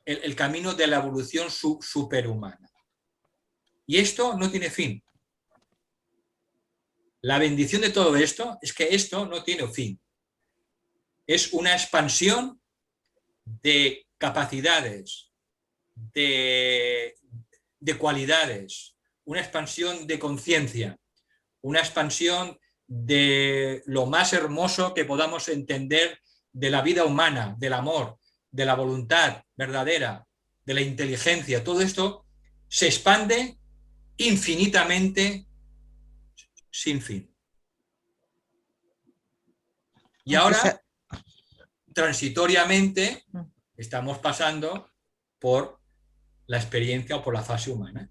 el camino de la evolución superhumana. Y esto no tiene fin. La bendición de todo esto es que esto no tiene fin. Es una expansión de capacidades, de cualidades, una expansión de conciencia, una expansión de lo más hermoso que podamos entender de la vida humana, del amor, de la voluntad verdadera, de la inteligencia. Todo esto se expande infinitamente sin fin. Y ahora, transitoriamente, estamos pasando por la experiencia o por la fase humana.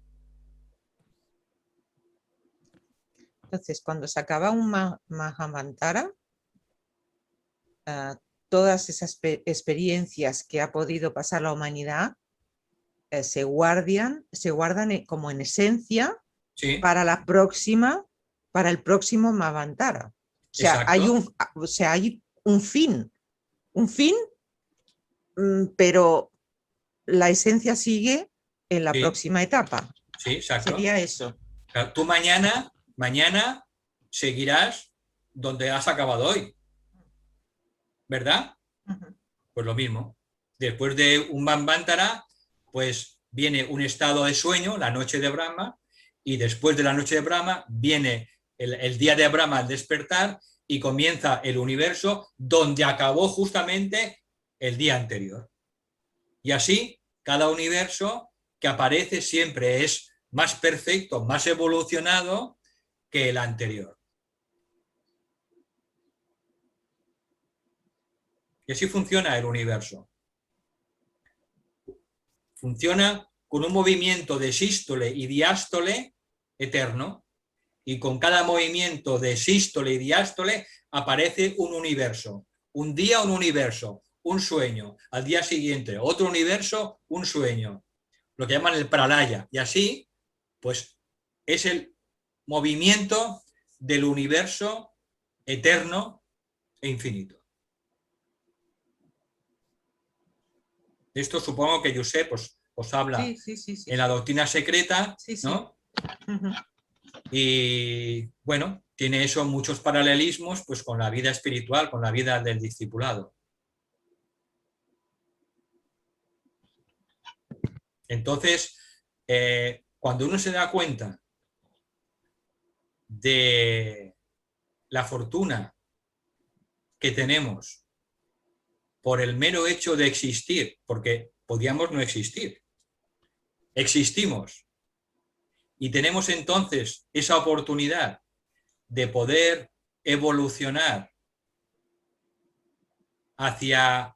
Entonces, cuando se acaba un Mahamantara, todas esas experiencias que ha podido pasar la humanidad se guardan como en esencia, sí, para el próximo Mahamantara. O sea, hay un fin, pero la esencia sigue en la próxima etapa. Sí, exacto. Sería eso. Tú mañana seguirás donde has acabado hoy, ¿verdad? Pues lo mismo. Después de un Manvantara, pues viene un estado de sueño, la noche de Brahma, y después de la noche de Brahma viene el día de Brahma, al despertar, y comienza el universo donde acabó justamente el día anterior. Y así, cada universo que aparece siempre es más perfecto, más evolucionado que el anterior. Y así funciona el universo. Funciona con un movimiento de sístole y diástole eterno, y con cada movimiento de sístole y diástole aparece un universo. Un día un universo, un sueño. Al día siguiente otro universo, un sueño. Lo que llaman el pralaya. Y así, pues, es el movimiento del universo eterno e infinito. Esto supongo que Josep os habla en la doctrina secreta, sí. ¿No? Y bueno, tiene eso muchos paralelismos pues, con la vida espiritual, con la vida del discipulado. Entonces, cuando uno se da cuenta de la fortuna que tenemos por el mero hecho de existir, porque podíamos no existir, existimos, y tenemos entonces esa oportunidad de poder evolucionar hacia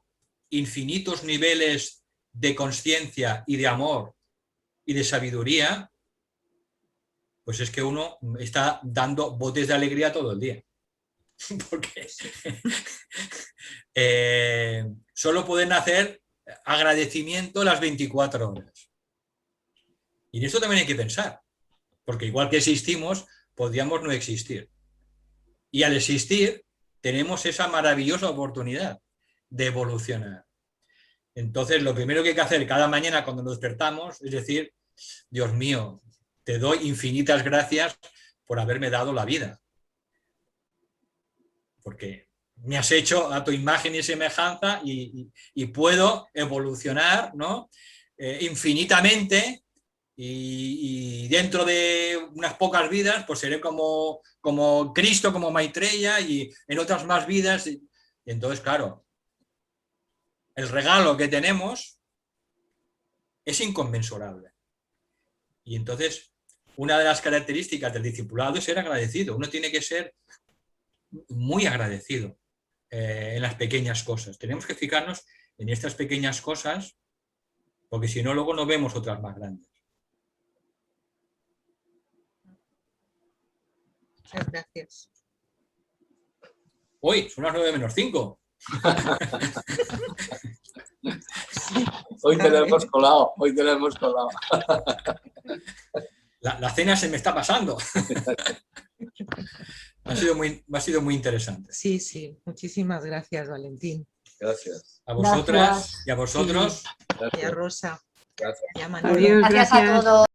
infinitos niveles de conciencia y de amor y de sabiduría, pues es que uno está dando botes de alegría todo el día. Porque solo pueden hacer agradecimiento las 24 horas. Y en esto también hay que pensar, porque igual que existimos, podríamos no existir. Y al existir, tenemos esa maravillosa oportunidad de evolucionar. Entonces, lo primero que hay que hacer cada mañana cuando nos despertamos es decir, Dios mío, te doy infinitas gracias por haberme dado la vida. Porque me has hecho a tu imagen y semejanza y puedo evolucionar, ¿no? Infinitamente y dentro de unas pocas vidas pues seré como Cristo, como Maitreya y en otras más vidas. Y entonces, claro, el regalo que tenemos es inconmensurable. Y entonces, una de las características del discipulado es ser agradecido. Uno tiene que ser muy agradecido en las pequeñas cosas. Tenemos que fijarnos en estas pequeñas cosas, porque si no, luego no vemos otras más grandes. Muchas gracias. Hoy son las 9:05. Hoy te lo hemos colado, hoy te lo hemos colado. La cena se me está pasando. Ha sido muy interesante. Sí, sí. Muchísimas gracias, Valentín. Gracias. A vosotras Gracias. y a vosotros. Y a Rosa. Gracias. Y a Manolo. Adiós, Gracias a gracias. todos.